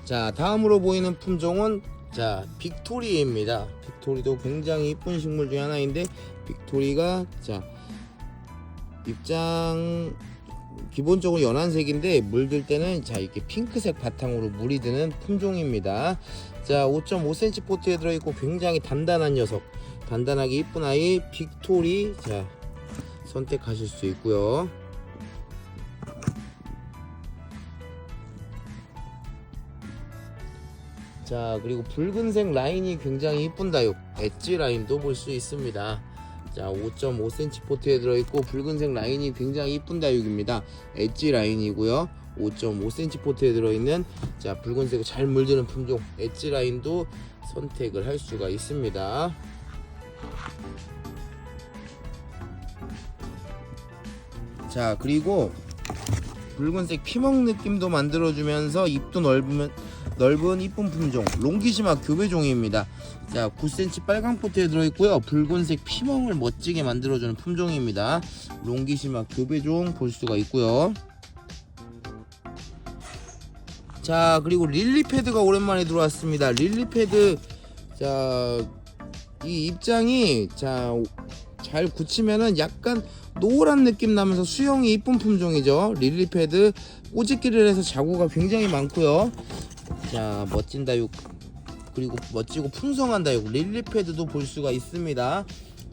자, 다음으로 보이는 품종은 자 빅토리입니다. 빅토리도 굉장히 이쁜 식물 중에 하나인데 빅토리가 자 입장 기본적으로 연한색인데 물들 때는 자 이렇게 핑크색 바탕으로 물이 드는 품종입니다. 자, 5.5cm 포트에 들어있고 굉장히 단단한 녀석, 단단하게 이쁜 아이 빅토리 자 선택하실 수 있고요. 자, 그리고 붉은색 라인이 굉장히 이쁜 다육 엣지 라인도 볼 수 있습니다. 자, 5.5cm 포트에 들어있고 붉은색 라인이 굉장히 이쁜 다육입니다. 엣지 라인이고요. 5.5cm 포트에 들어있는 자 붉은색을 잘 물드는 품종 엣지 라인도 선택을 할 수가 있습니다. 자, 그리고 붉은색 피먹 느낌도 만들어주면서 잎도 넓은 이쁜 품종 롱기시마 교배종입니다. 자, 9cm 빨강 포트에 들어있고요. 붉은색 피멍을 멋지게 만들어주는 품종입니다. 롱기시마 교배종 볼 수가 있고요. 자, 그리고 릴리패드가 오랜만에 들어왔습니다. 릴리패드 자 이 입장이 자 잘 굳히면은 약간 노란 느낌 나면서 수영이 이쁜 품종이죠. 릴리패드 꼬집기를 해서 자구가 굉장히 많고요. 자, 멋진 다육 그리고 멋지고 풍성한 다육 릴리패드도 볼 수가 있습니다.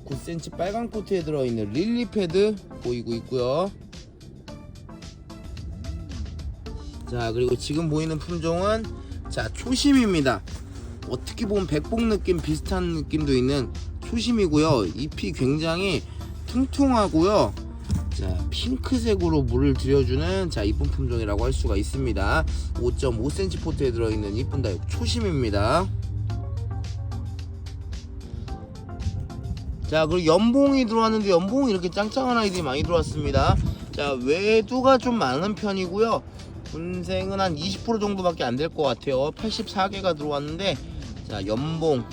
9cm 빨강 포트에 들어있는 릴리패드 보이고 있고요. 자, 그리고 지금 보이는 품종은 자 초심입니다. 어떻게 보면 백봉 느낌 비슷한 느낌도 있는 초심이고요. 잎이 굉장히 퉁퉁하고요. 자, 핑크색으로 물을 들여주는 자 이쁜 품종이라고 할 수가 있습니다. 5.5cm 포트에 들어있는 이쁜 다육 초심입니다. 자, 그리고 연봉이 들어왔는데 연봉이 이렇게 짱짱한 아이들이 많이 들어왔습니다. 자, 외두가 좀 많은 편이고요. 군생은 한 20% 정도밖에 안 될 것 같아요. 84개가 들어왔는데 자, 연봉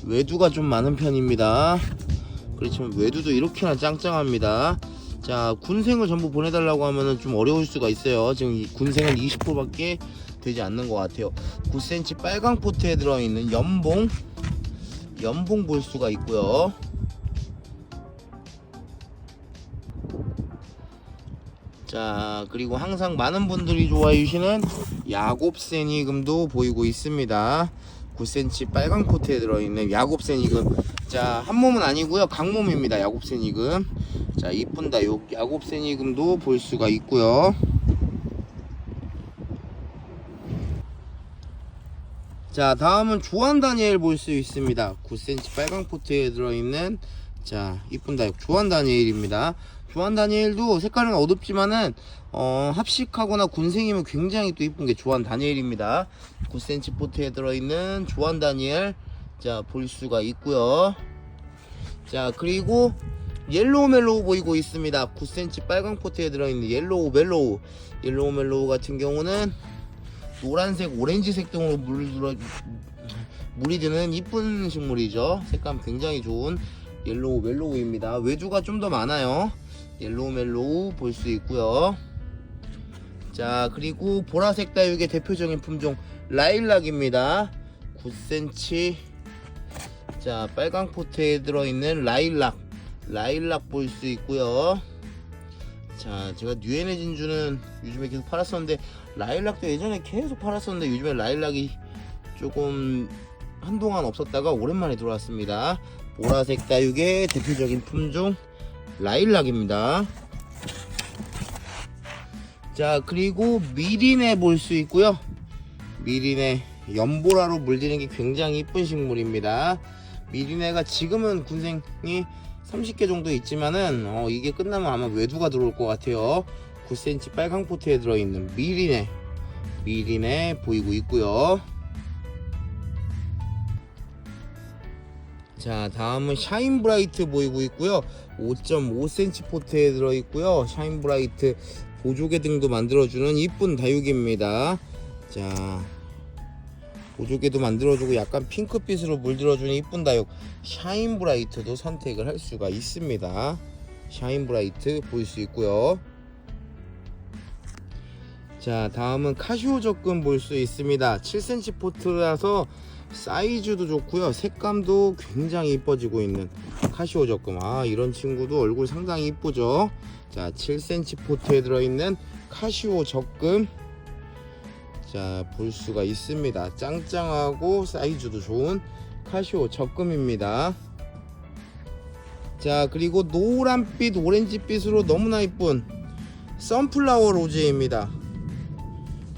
외두가 좀 많은 편입니다. 그렇지만 외두도 이렇게나 짱짱합니다. 자, 군생을 전부 보내달라고 하면은 좀 어려울 수가 있어요. 지금 군생은 20%밖에 되지 않는 것 같아요. 9cm 빨강 포트에 들어있는 연봉 볼 수가 있고요. 자, 그리고 항상 많은 분들이 좋아해 주시는 야곱새니금도 보이고 있습니다. 9cm 빨강 포트에 들어있는 야곱새니금 자, 한 몸은 아니고요, 강몸입니다. 야곱새니금 자, 이쁜 다육 야곱새니금도 볼 수가 있고요. 자, 다음은 조한다니엘 볼 수 있습니다. 9cm 빨강 포트에 들어있는 자 이쁜 다육 조한다니엘입니다. 조한다니엘도 색깔은 어둡지만은 합식하거나 군생이면 굉장히 또 이쁜 게 조한다니엘입니다. 9cm 포트에 들어있는 조한다니엘 자 볼 수가 있고요. 자, 그리고 옐로우 멜로우 보이고 있습니다. 9cm 빨강 포트에 들어있는 옐로우 멜로우 같은 경우는 노란색 오렌지색 등으로 물이 드는 이쁜 식물이죠. 색감 굉장히 좋은 옐로우 멜로우입니다. 외두가 좀 더 많아요. 옐로우 멜로우 볼 수 있고요. 자, 그리고 보라색 다육의 대표적인 품종 라일락입니다. 9cm. 자, 빨강 포트에 들어있는 라일락 볼 수 있고요. 자, 제가 뉴엔의 진주는 요즘에 계속 팔았었는데, 라일락도 예전에 계속 팔았었는데 요즘에 라일락이 조금 한동안 없었다가 오랜만에 들어왔습니다. 보라색 다육의 대표적인 품종 라일락입니다. 자, 그리고 미리네 볼 수 있고요. 미리네 연보라로 물드는 게 굉장히 이쁜 식물입니다. 미리네가 지금은 군생이 30개 정도 있지만은 이게 끝나면 아마 외두가 들어올 것 같아요. 9cm 빨강 포트에 들어있는 미리네 보이고 있고요. 자, 다음은 샤인브라이트 보이고 있고요. 5.5cm 포트에 들어있고요. 샤인브라이트 보조개 등도 만들어주는 이쁜 다육입니다. 자, 보조개도 만들어주고 약간 핑크빛으로 물들어주는 이쁜 다육 샤인브라이트도 선택을 할 수가 있습니다. 샤인브라이트 보일 수 있고요. 자, 다음은 카시오 적금 볼 수 있습니다. 7cm 포트라서 사이즈도 좋고요. 색감도 굉장히 이뻐지고 있는 카시오 적금. 이런 친구도 얼굴 상당히 이쁘죠. 자, 7cm 포트에 들어있는 카시오 적금. 자, 볼 수가 있습니다. 짱짱하고 사이즈도 좋은 카시오 적금입니다. 자, 그리고 노란빛 오렌지빛으로 너무나 이쁜 선플라워 로즈입니다.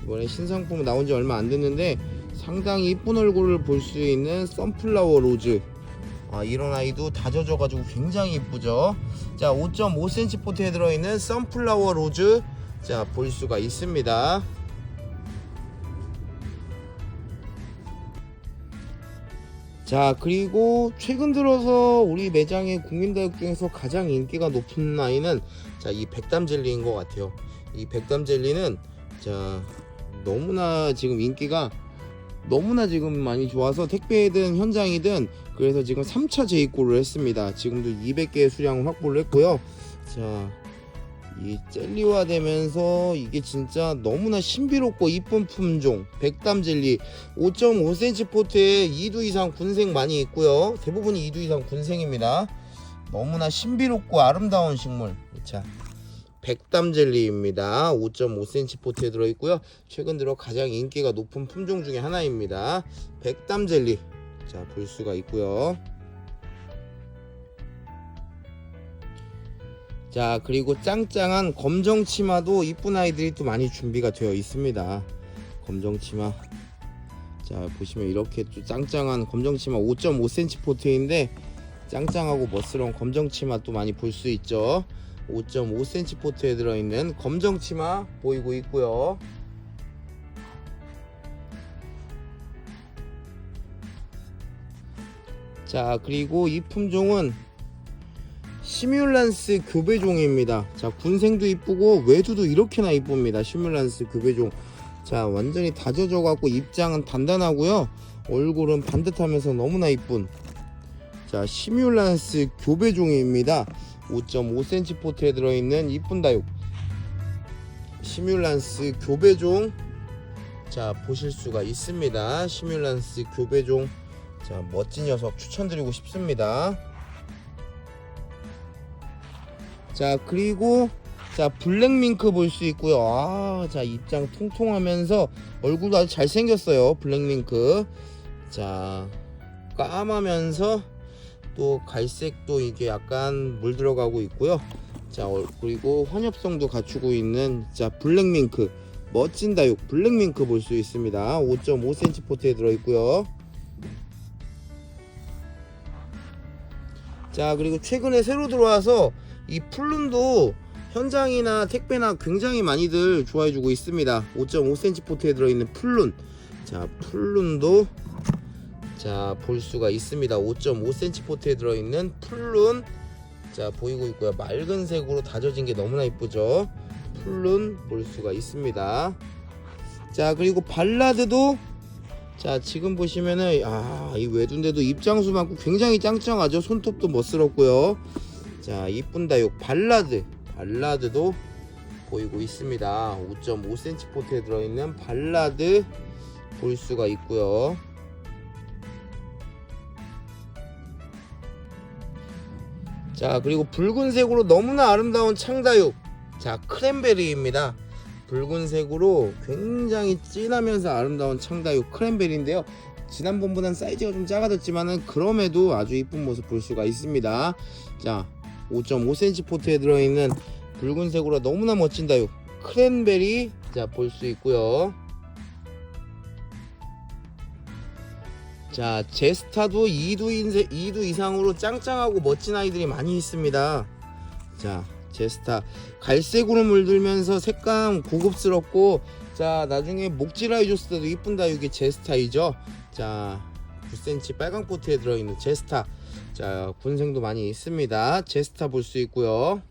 이번에 신상품 나온 지 얼마 안 됐는데 상당히 이쁜 얼굴을 볼 수 있는 선플라워 로즈. 이런 아이도 다져져 가지고 굉장히 이쁘죠. 자, 5.5cm 포트에 들어있는 선플라워 로즈. 자, 볼 수가 있습니다. 자, 그리고 최근 들어서 우리 매장의 국민다육 중에서 가장 인기가 높은 아이는 자, 이 백담 젤리인 것 같아요. 이 백담 젤리는 자, 너무나 지금 인기가 너무나 지금 많이 좋아서 택배든 현장이든 그래서 지금 3차 재입고를 했습니다. 지금도 200개의 수량을 확보를 했고요. 자, 이 젤리화 되면서 이게 진짜 너무나 신비롭고 이쁜 품종 백담 젤리 5.5cm 포트에 2두 이상 군생 많이 있고요. 대부분이 2두 이상 군생입니다. 너무나 신비롭고 아름다운 식물. 자, 백담 젤리입니다. 5.5cm 포트에 들어있고요. 최근 들어 가장 인기가 높은 품종 중에 하나입니다. 백담 젤리. 자, 볼 수가 있고요. 자, 그리고 짱짱한 검정 치마도 이쁜 아이들이 또 많이 준비가 되어 있습니다. 검정 치마. 자, 보시면 이렇게 또 짱짱한 검정 치마 5.5cm 포트인데 짱짱하고 멋스러운 검정 치마 또 많이 볼 수 있죠. 5.5cm 포트에 들어있는 검정 치마 보이고 있고요. 자, 그리고 이 품종은 시뮬란스 교배종입니다. 자, 군생도 이쁘고 외두도 이렇게나 이쁩니다. 시뮬란스 교배종. 자, 완전히 다져져 갖고 입장은 단단하고요. 얼굴은 반듯하면서 너무나 이쁜 자, 시뮬란스 교배종입니다. 5.5cm 포트에 들어있는 이쁜 다육 시뮬란스 교배종. 자, 보실 수가 있습니다. 시뮬란스 교배종. 자, 멋진 녀석 추천드리고 싶습니다. 자, 그리고 자, 블랙밍크 볼 수 있고요. 자, 입장 통통하면서 얼굴도 아주 잘생겼어요. 블랙밍크. 자, 까마면서 또 갈색도 이게 약간 물 들어가고 있고요. 자, 그리고 혼엽성도 갖추고 있는 자, 블랙밍크. 멋진 다육 블랙밍크 볼 수 있습니다. 5.5cm 포트에 들어있고요. 자, 그리고 최근에 새로 들어와서 이 풀룬도 현장이나 택배나 굉장히 많이들 좋아해주고 있습니다. 5.5cm 포트에 들어있는 풀룬. 자, 풀룬도 자, 볼 수가 있습니다. 5.5cm 포트에 들어있는 풀룬. 자, 보이고 있고요. 맑은 색으로 다져진 게 너무나 이쁘죠. 풀룬 볼 수가 있습니다. 자, 그리고 발라드도 자, 지금 보시면은 이 외두인데도 입장수 많고 굉장히 짱짱하죠. 손톱도 멋스럽고요. 자, 이쁜 다육 발라드도 보이고 있습니다. 5.5cm 포트에 들어있는 발라드 볼 수가 있고요. 자, 그리고 붉은색으로 너무나 아름다운 창다육, 자, 크랜베리입니다. 붉은색으로 굉장히 진하면서 아름다운 창다육 크랜베리인데요, 지난번보다는 사이즈가 좀 작아졌지만은 그럼에도 아주 이쁜 모습 볼 수가 있습니다. 자, 5.5cm 포트에 들어있는 붉은색으로 너무나 멋진 다육 크랜베리, 자, 볼 수 있고요. 자, 제스타도 2두 이상으로 짱짱하고 멋진 아이들이 많이 있습니다. 자, 제스타 갈색으로 물들면서 색감 고급스럽고, 자, 나중에 목질아이 줬을 때도 이쁜 다육이 제스타이죠. 자, 9cm 빨강 포트에 들어있는 제스타, 자, 군생도 많이 있습니다. 제스타 볼 수 있고요.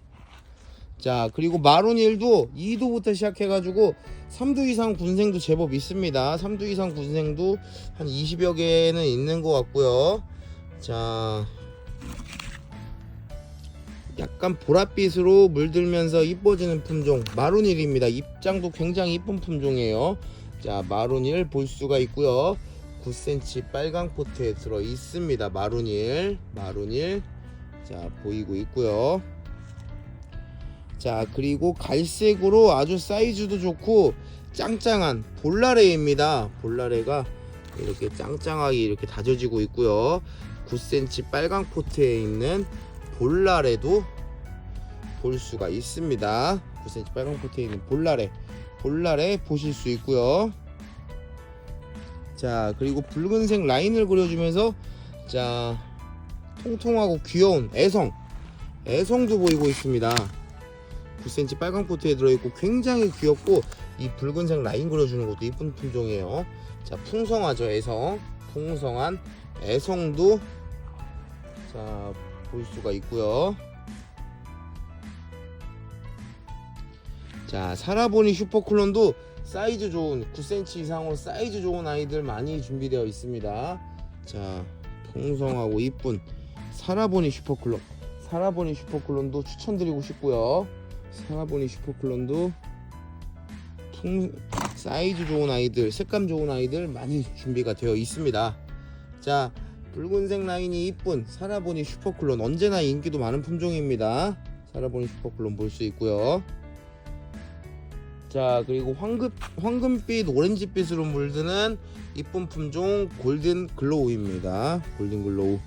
자, 그리고 마로닐도 2두부터 시작해가지고 3두 이상 군생도 제법 있습니다. 3두 이상 군생도 한 20여 개는 있는 것 같고요. 자, 약간 보랏빛으로 물들면서 이뻐지는 품종 마로닐입니다. 입장도 굉장히 이쁜 품종이에요. 자, 마로닐 볼 수가 있고요. 9cm 빨강 포트에 들어 있습니다. 마로닐, 자, 보이고 있고요. 자, 그리고 갈색으로 아주 사이즈도 좋고 짱짱한 볼라레입니다. 볼라레가 이렇게 짱짱하게 이렇게 다져지고 있고요. 9cm 빨강 포트에 있는 볼라레도 볼 수가 있습니다. 9cm 빨강 포트에 있는 볼라레 보실 수 있고요. 자, 그리고 붉은색 라인을 그려주면서, 자, 통통하고 귀여운 애성도 보이고 있습니다. 9cm 빨강 포트에 들어있고 굉장히 귀엽고, 이 붉은색 라인 그려주는 것도 이쁜 품종이에요. 자, 풍성하죠. 풍성한 애성도, 자, 볼 수가 있고요. 자, 사라보니 슈퍼클론도 사이즈 좋은 9cm 이상으로 사이즈 좋은 아이들 많이 준비되어 있습니다. 자, 풍성하고 이쁜 사라보니 슈퍼클론도 추천드리고 싶고요. 사라보니 슈퍼클론도 사이즈 좋은 아이들, 색감 좋은 아이들 많이 준비가 되어 있습니다. 자, 붉은색 라인이 이쁜 사라보니 슈퍼클론, 언제나 인기도 많은 품종입니다. 사라보니 슈퍼클론 볼 수 있고요. 자, 그리고 황금빛 오렌지빛으로 물드는 이쁜 품종 골든 글로우입니다. 골든 글로우.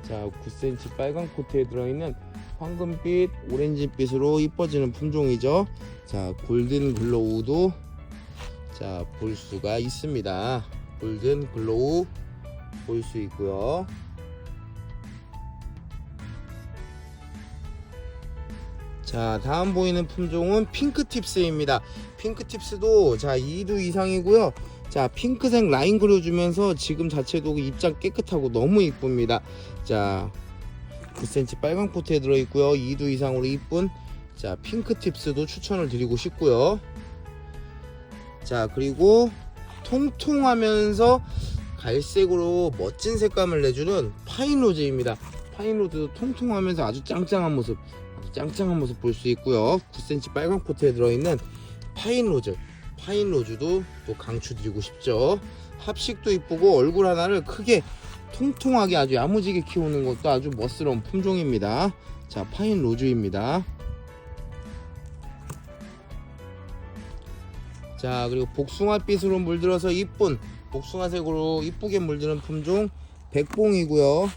자, 9cm 빨강 포트에 들어있는 황금빛 오렌지빛으로 이뻐지는 품종이죠. 자, 골든 글로우도, 자, 볼 수가 있습니다. 골든 글로우 볼 수 있고요. 자, 다음 보이는 품종은 핑크팁스입니다. 핑크팁스도, 자, 2두 이상이고요. 자, 핑크색 라인 그려주면서 지금 자체도 입장 깨끗하고 너무 이쁩니다. 자, 9cm 빨강 포트에 들어있고요. 2두 이상으로 이쁜, 자, 핑크팁스도 추천을 드리고 싶고요. 자, 그리고 통통하면서 갈색으로 멋진 색감을 내주는 파인로즈입니다. 파인로즈도 통통하면서 아주 짱짱한 모습 볼 수 있고요. 9cm 빨강 포트에 들어있는 파인로즈도 또 강추드리고 싶죠. 합식도 이쁘고 얼굴 하나를 크게 통통하게 아주 야무지게 키우는 것도 아주 멋스러운 품종입니다. 자, 파인로즈입니다. 자, 그리고 복숭아빛으로 물들어서 이쁜 복숭아색으로 이쁘게 물드는 품종 백봉이고요.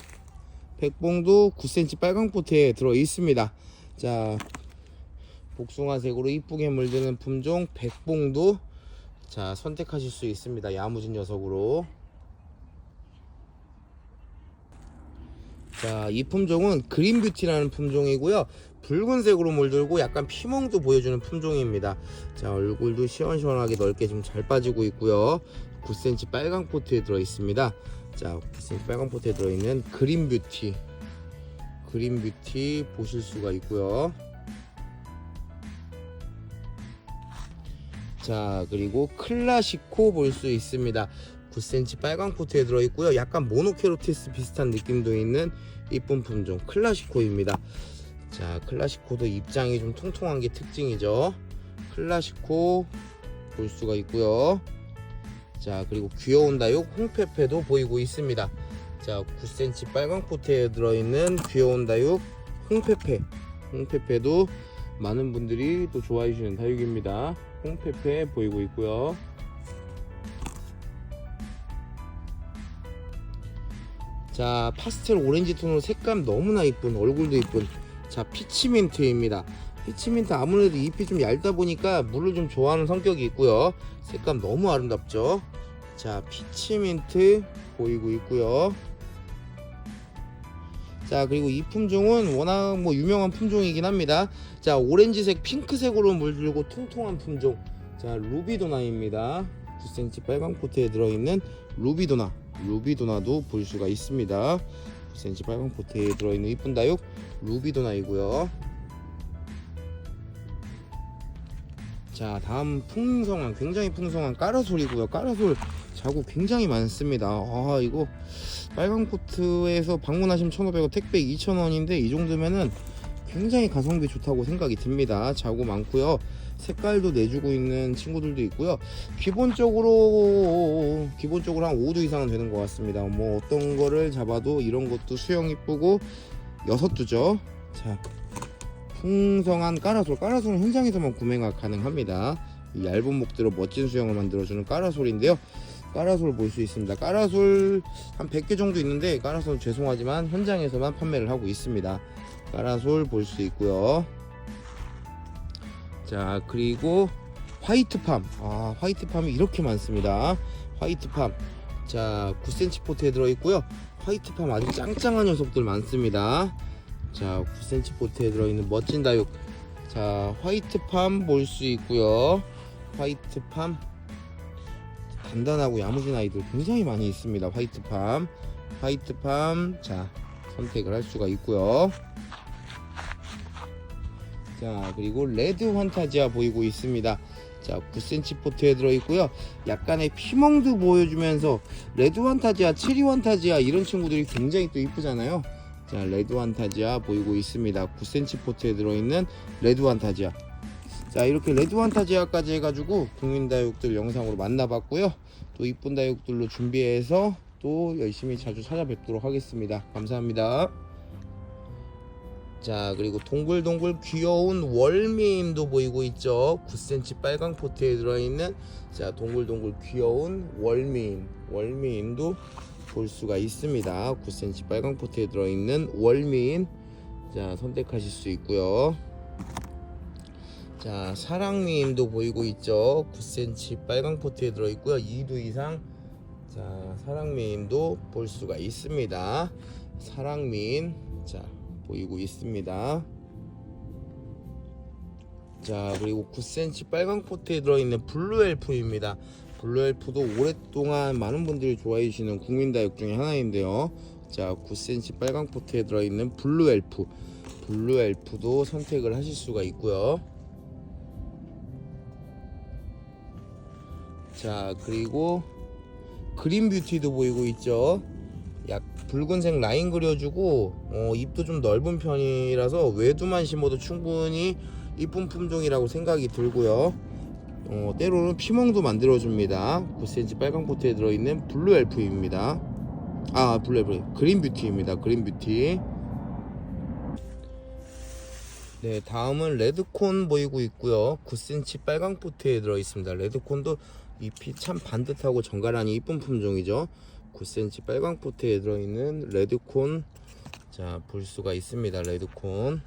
백봉도 9cm 빨강 포트에 들어 있습니다. 자, 복숭아색으로 이쁘게 물드는 품종 백봉도, 자, 선택하실 수 있습니다. 야무진 녀석으로. 자, 이 품종은 그린뷰티라는 품종이고요. 붉은색으로 물들고 약간 피멍도 보여주는 품종입니다. 자, 얼굴도 시원시원하게 넓게 좀 잘 빠지고 있고요. 9cm 빨강 포트에 들어 있습니다. 자, 9cm 빨강 포트에 들어있는 그린뷰티 보실 수가 있고요. 자, 그리고 클라시코 볼 수 있습니다. 9cm 빨강 포트에 들어있고요. 약간 모노케로티스 비슷한 느낌도 있는 이쁜 품종 클라시코입니다. 자, 클라시코도 입장이 좀 통통한 게 특징이죠. 클라시코 볼 수가 있고요. 자, 그리고 귀여운 다육 홍페페도 보이고 있습니다. 자, 9cm 빨강 포트에 들어있는 귀여운 다육 홍페페도 많은 분들이 또 좋아해 주시는 다육입니다. 홍페페 보이고 있고요. 자, 파스텔 오렌지 톤으로 색감 너무나 이쁜, 얼굴도 이쁜, 자, 피치민트입니다. 피치민트 아무래도 잎이 좀 얇다 보니까 물을 좀 좋아하는 성격이 있고요. 색감 너무 아름답죠. 자, 피치민트 보이고 있고요. 자, 그리고 이 품종은 워낙 뭐 유명한 품종이긴 합니다. 자, 오렌지색 핑크색으로 물들고 통통한 품종, 자, 루비도나입니다. 9cm 빨강 포트에 들어있는 루비도나도 볼 수가 있습니다. 9cm 빨강 포트에 들어있는 이쁜 다육 루비도나이고요. 자, 다음 굉장히 풍성한 까라솔이고요. 까라솔 자구 굉장히 많습니다. 아, 이거 빨강 포트에서 방문하시면 1,500원, 택배 2,000원인데 이 정도면은 굉장히 가성비 좋다고 생각이 듭니다. 자구 많고요. 색깔도 내주고 있는 친구들도 있고요. 기본적으로 한 5두 이상은 되는 것 같습니다. 뭐 어떤 거를 잡아도 이런 것도 수영 이쁘고 6두죠. 자, 풍성한 까라솔은 현장에서만 구매가 가능합니다. 이 얇은 목대로 멋진 수영을 만들어주는 까라솔인데요. 까라솔 볼 수 있습니다. 까라솔 한 100개 정도 있는데 까라솔 죄송하지만 현장에서만 판매를 하고 있습니다. 까라솔 볼 수 있고요. 자, 그리고 화이트팜, 화이트팜이 이렇게 많습니다. 화이트팜, 자, 9cm 포트에 들어있고요. 화이트팜 아주 짱짱한 녀석들 많습니다. 자, 9cm 포트에 들어있는 멋진 다육, 자, 화이트팜 볼 수 있고요. 화이트팜 단단하고 야무진 아이들 굉장히 많이 있습니다. 화이트팜, 자, 선택을 할 수가 있고요. 자, 그리고 레드 환타지아 보이고 있습니다. 자, 9cm 포트에 들어있고요. 약간의 피멍도 보여주면서 레드 환타지아, 체리 환타지아 이런 친구들이 굉장히 또 이쁘잖아요. 자, 레드 환타지아 보이고 있습니다. 9cm 포트에 들어있는 레드 환타지아. 자, 이렇게 레드 환타지아까지 해가지고 국민다육들 영상으로 만나봤고요. 또 이쁜 다육들로 준비해서 또 열심히 자주 찾아뵙도록 하겠습니다. 감사합니다. 자, 그리고 동글동글 귀여운 월미임도 보이고 있죠. 9cm 빨강 포트에 들어있는, 자, 동글동글 귀여운 월미임도 볼 수가 있습니다. 9cm 빨강 포트에 들어있는 월미임, 자, 선택하실 수 있고요. 자, 사랑미임도 보이고 있죠. 9cm 빨강 포트에 들어있고요. 2두 이상, 자, 사랑미임도 볼 수가 있습니다. 사랑미임, 자, 보이고 있습니다. 자, 그리고 9cm 빨강 포트에 들어있는 블루엘프입니다. 블루엘프도 오랫동안 많은 분들이 좋아해 주시는 국민다육 중에 하나인데요. 자, 9cm 빨강 포트에 들어있는 블루엘프도 선택을 하실 수가 있고요. 자, 그리고 그린뷰티도 보이고 있죠. 약 붉은색 라인 그려주고 잎도 좀 넓은 편이라서 외두만 심어도 충분히 이쁜 품종이라고 생각이 들고요. 때로는 피멍도 만들어줍니다. 9cm 빨강 포트에 들어있는 블루엘프입니다. 그린뷰티입니다. 그린뷰티. 네, 다음은 레드콘 보이고 있고요. 9cm 빨강 포트에 들어있습니다. 레드콘도 잎이 참 반듯하고 정갈하니 이쁜 품종이죠. 9cm 빨강 포트에 들어있는 레드콘, 자, 볼 수가 있습니다. 레드콘.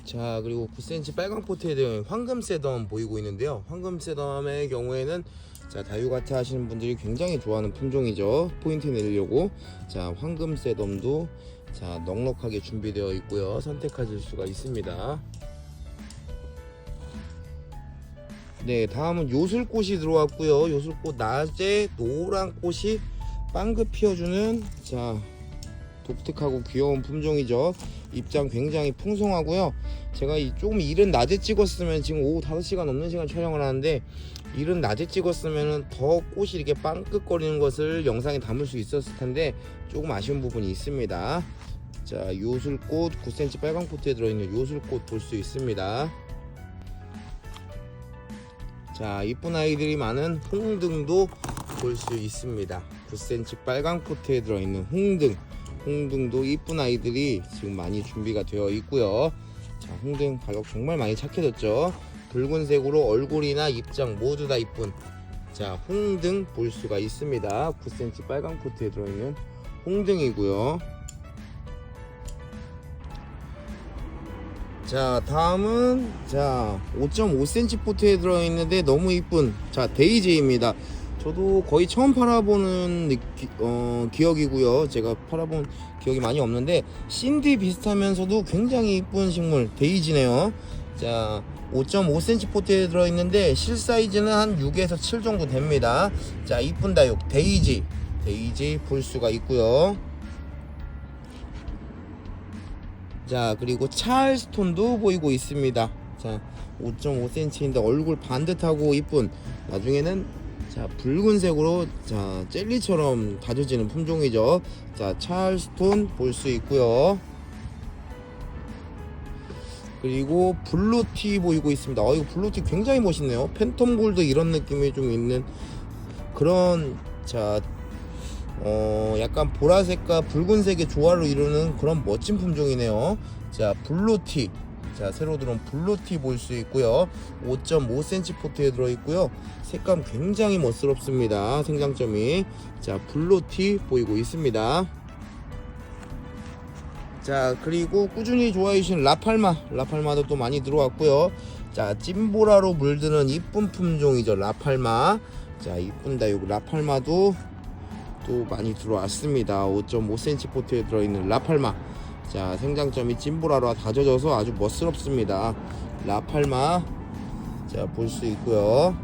자, 그리고 9cm 빨강 포트에 들어있는 황금새덤 보이고 있는데요. 황금새덤의 경우에는, 자, 다육아트 하시는 분들이 굉장히 좋아하는 품종이죠. 포인트 내려고. 자, 황금새덤도, 자, 넉넉하게 준비되어 있고요. 선택하실 수가 있습니다. 네, 다음은 요술꽃이 들어왔고요. 요술꽃 낮에 노란 꽃이 빵긋 피어주는, 자, 독특하고 귀여운 품종이죠. 입장 굉장히 풍성하고요. 제가 조금 이른 낮에 찍었으면 지금 오후 5시간 넘는 시간 촬영을 하는데 이른 낮에 찍었으면 더 꽃이 이렇게 빵긋거리는 것을 영상에 담을 수 있었을 텐데 조금 아쉬운 부분이 있습니다. 자, 요술꽃 9cm 빨강 포트에 들어있는 요술꽃 볼 수 있습니다. 자, 이쁜 아이들이 많은 홍등도 볼 수 있습니다. 9cm 빨강 포트에 들어있는 홍등도 이쁜 아이들이 지금 많이 준비가 되어 있고요. 자, 홍등 가격 정말 많이 착해졌죠. 붉은색으로 얼굴이나 입장 모두 다 이쁜, 자, 홍등 볼 수가 있습니다. 9cm 빨강 포트에 들어있는 홍등이고요. 자, 다음은 자 5.5cm 포트에 들어있는데 너무 이쁜, 자, 데이지입니다. 저도 거의 처음 팔아보는 기억이고요. 제가 팔아본 기억이 많이 없는데 신디 비슷하면서도 굉장히 이쁜 식물 데이지네요. 자, 5.5cm 포트에 들어있는데 실 사이즈는 한 6에서 7 정도 됩니다. 자, 이쁜 다육 데이지 볼 수가 있고요. 자, 그리고 찰스톤도 보이고 있습니다. 자, 5.5cm인데 얼굴 반듯하고 이쁜, 나중에는 자 붉은색으로 자 젤리처럼 다져지는 품종이죠. 자, 찰스톤 볼 수 있고요. 그리고 블루티 보이고 있습니다. 이거 블루티 굉장히 멋있네요. 팬텀 골드 이런 느낌이 좀 있는 그런, 자, 약간 보라색과 붉은색의 조화를 이루는 그런 멋진 품종이네요. 자, 블루티, 자, 새로 들어온 블루티 볼 수 있고요. 5.5cm 포트에 들어있고요. 색감 굉장히 멋스럽습니다. 생장점이. 자, 블루티 보이고 있습니다. 자, 그리고 꾸준히 좋아해 주신 라팔마도 또 많이 들어왔고요. 자, 찐보라로 물드는 이쁜 품종이죠, 라팔마. 자, 이쁜 다육 라팔마도 또 많이 들어왔습니다. 5.5cm 포트에 들어있는 라팔마. 자, 생장점이 찐보라로 다져져서 아주 멋스럽습니다. 라팔마, 자, 볼 수 있고요.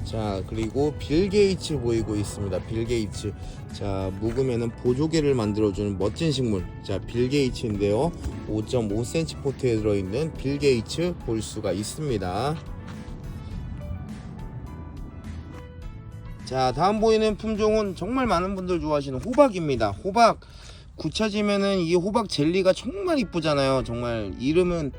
자, 그리고 빌게이츠 보이고 있습니다. 빌게이츠. 자, 묵으면은 보조개를 만들어주는 멋진 식물. 자, 빌게이츠인데요. 5.5cm 포트에 들어있는 빌게이츠 볼 수가 있습니다. 자, 다음 보이는 품종은 정말 많은 분들 좋아하시는 호박입니다. 호박 굳혀지면은 이 호박 젤리가 정말 이쁘잖아요. 정말 이름은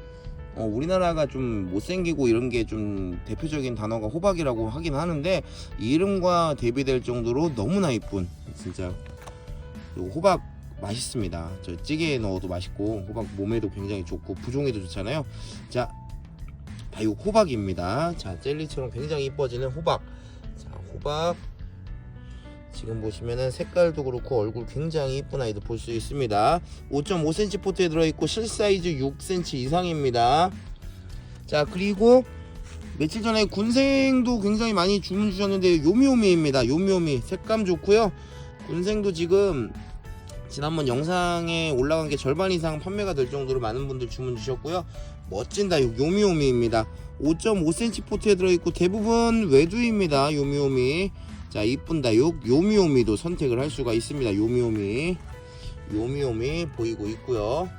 우리나라가 좀 못생기고 이런 게 좀 대표적인 단어가 호박이라고 하긴 하는데 이름과 대비될 정도로 너무나 이쁜, 진짜 호박 맛있습니다. 저 찌개에 넣어도 맛있고 호박 몸에도 굉장히 좋고 부종에도 좋잖아요. 자, 다육 호박입니다. 자, 젤리처럼 굉장히 이뻐지는 호박. 자, 호박 지금 보시면은 색깔도 그렇고 얼굴 굉장히 이쁜 아이들 볼 수 있습니다. 5.5cm 포트에 들어있고 실 사이즈 6cm 이상입니다. 자, 그리고 며칠 전에 군생도 굉장히 많이 주문 주셨는데 요미요미입니다. 요미요미 색감 좋고요. 군생도 지금 지난번 영상에 올라간 게 절반 이상 판매가 될 정도로 많은 분들 주문 주셨고요. 멋진 다육 요미요미입니다. 5.5cm 포트에 들어있고 대부분 외두입니다. 요미요미. 자, 이쁜 다육 요미요미도 선택을 할 수가 있습니다. 요미요미 보이고 있고요.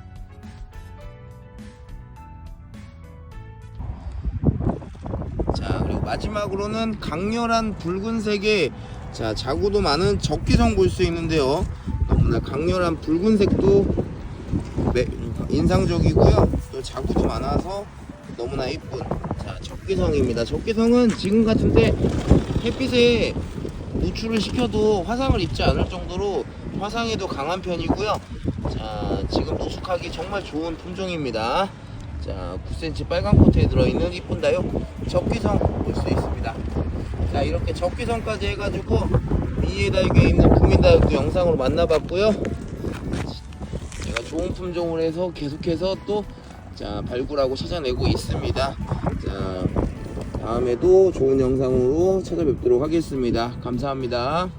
자, 그리고 마지막으로는 강렬한 붉은색의, 자, 자구도 많은 적기성 볼 수 있는데요. 너무나 강렬한 붉은색도 인상적이고요. 또 자구도 많아서 너무나 이쁜, 자, 적기성입니다. 적기성은 지금 같은데 햇빛에 노출을 시켜도 화상을 입지 않을 정도로 화상에도 강한 편이고요. 자, 지금 노숙하기 정말 좋은 품종입니다. 자, 9cm 빨간 포트에 들어있는 이쁜 다육 적기성 볼 수 있습니다. 자, 이렇게 적기성까지 해가지고 미니의 다육에 있는 국민다육도 영상으로 만나봤고요. 제가 좋은 품종을 해서 계속해서 또 자, 발굴하고 찾아내고 있습니다. 자, 다음에도 좋은 영상으로 찾아뵙도록 하겠습니다. 감사합니다.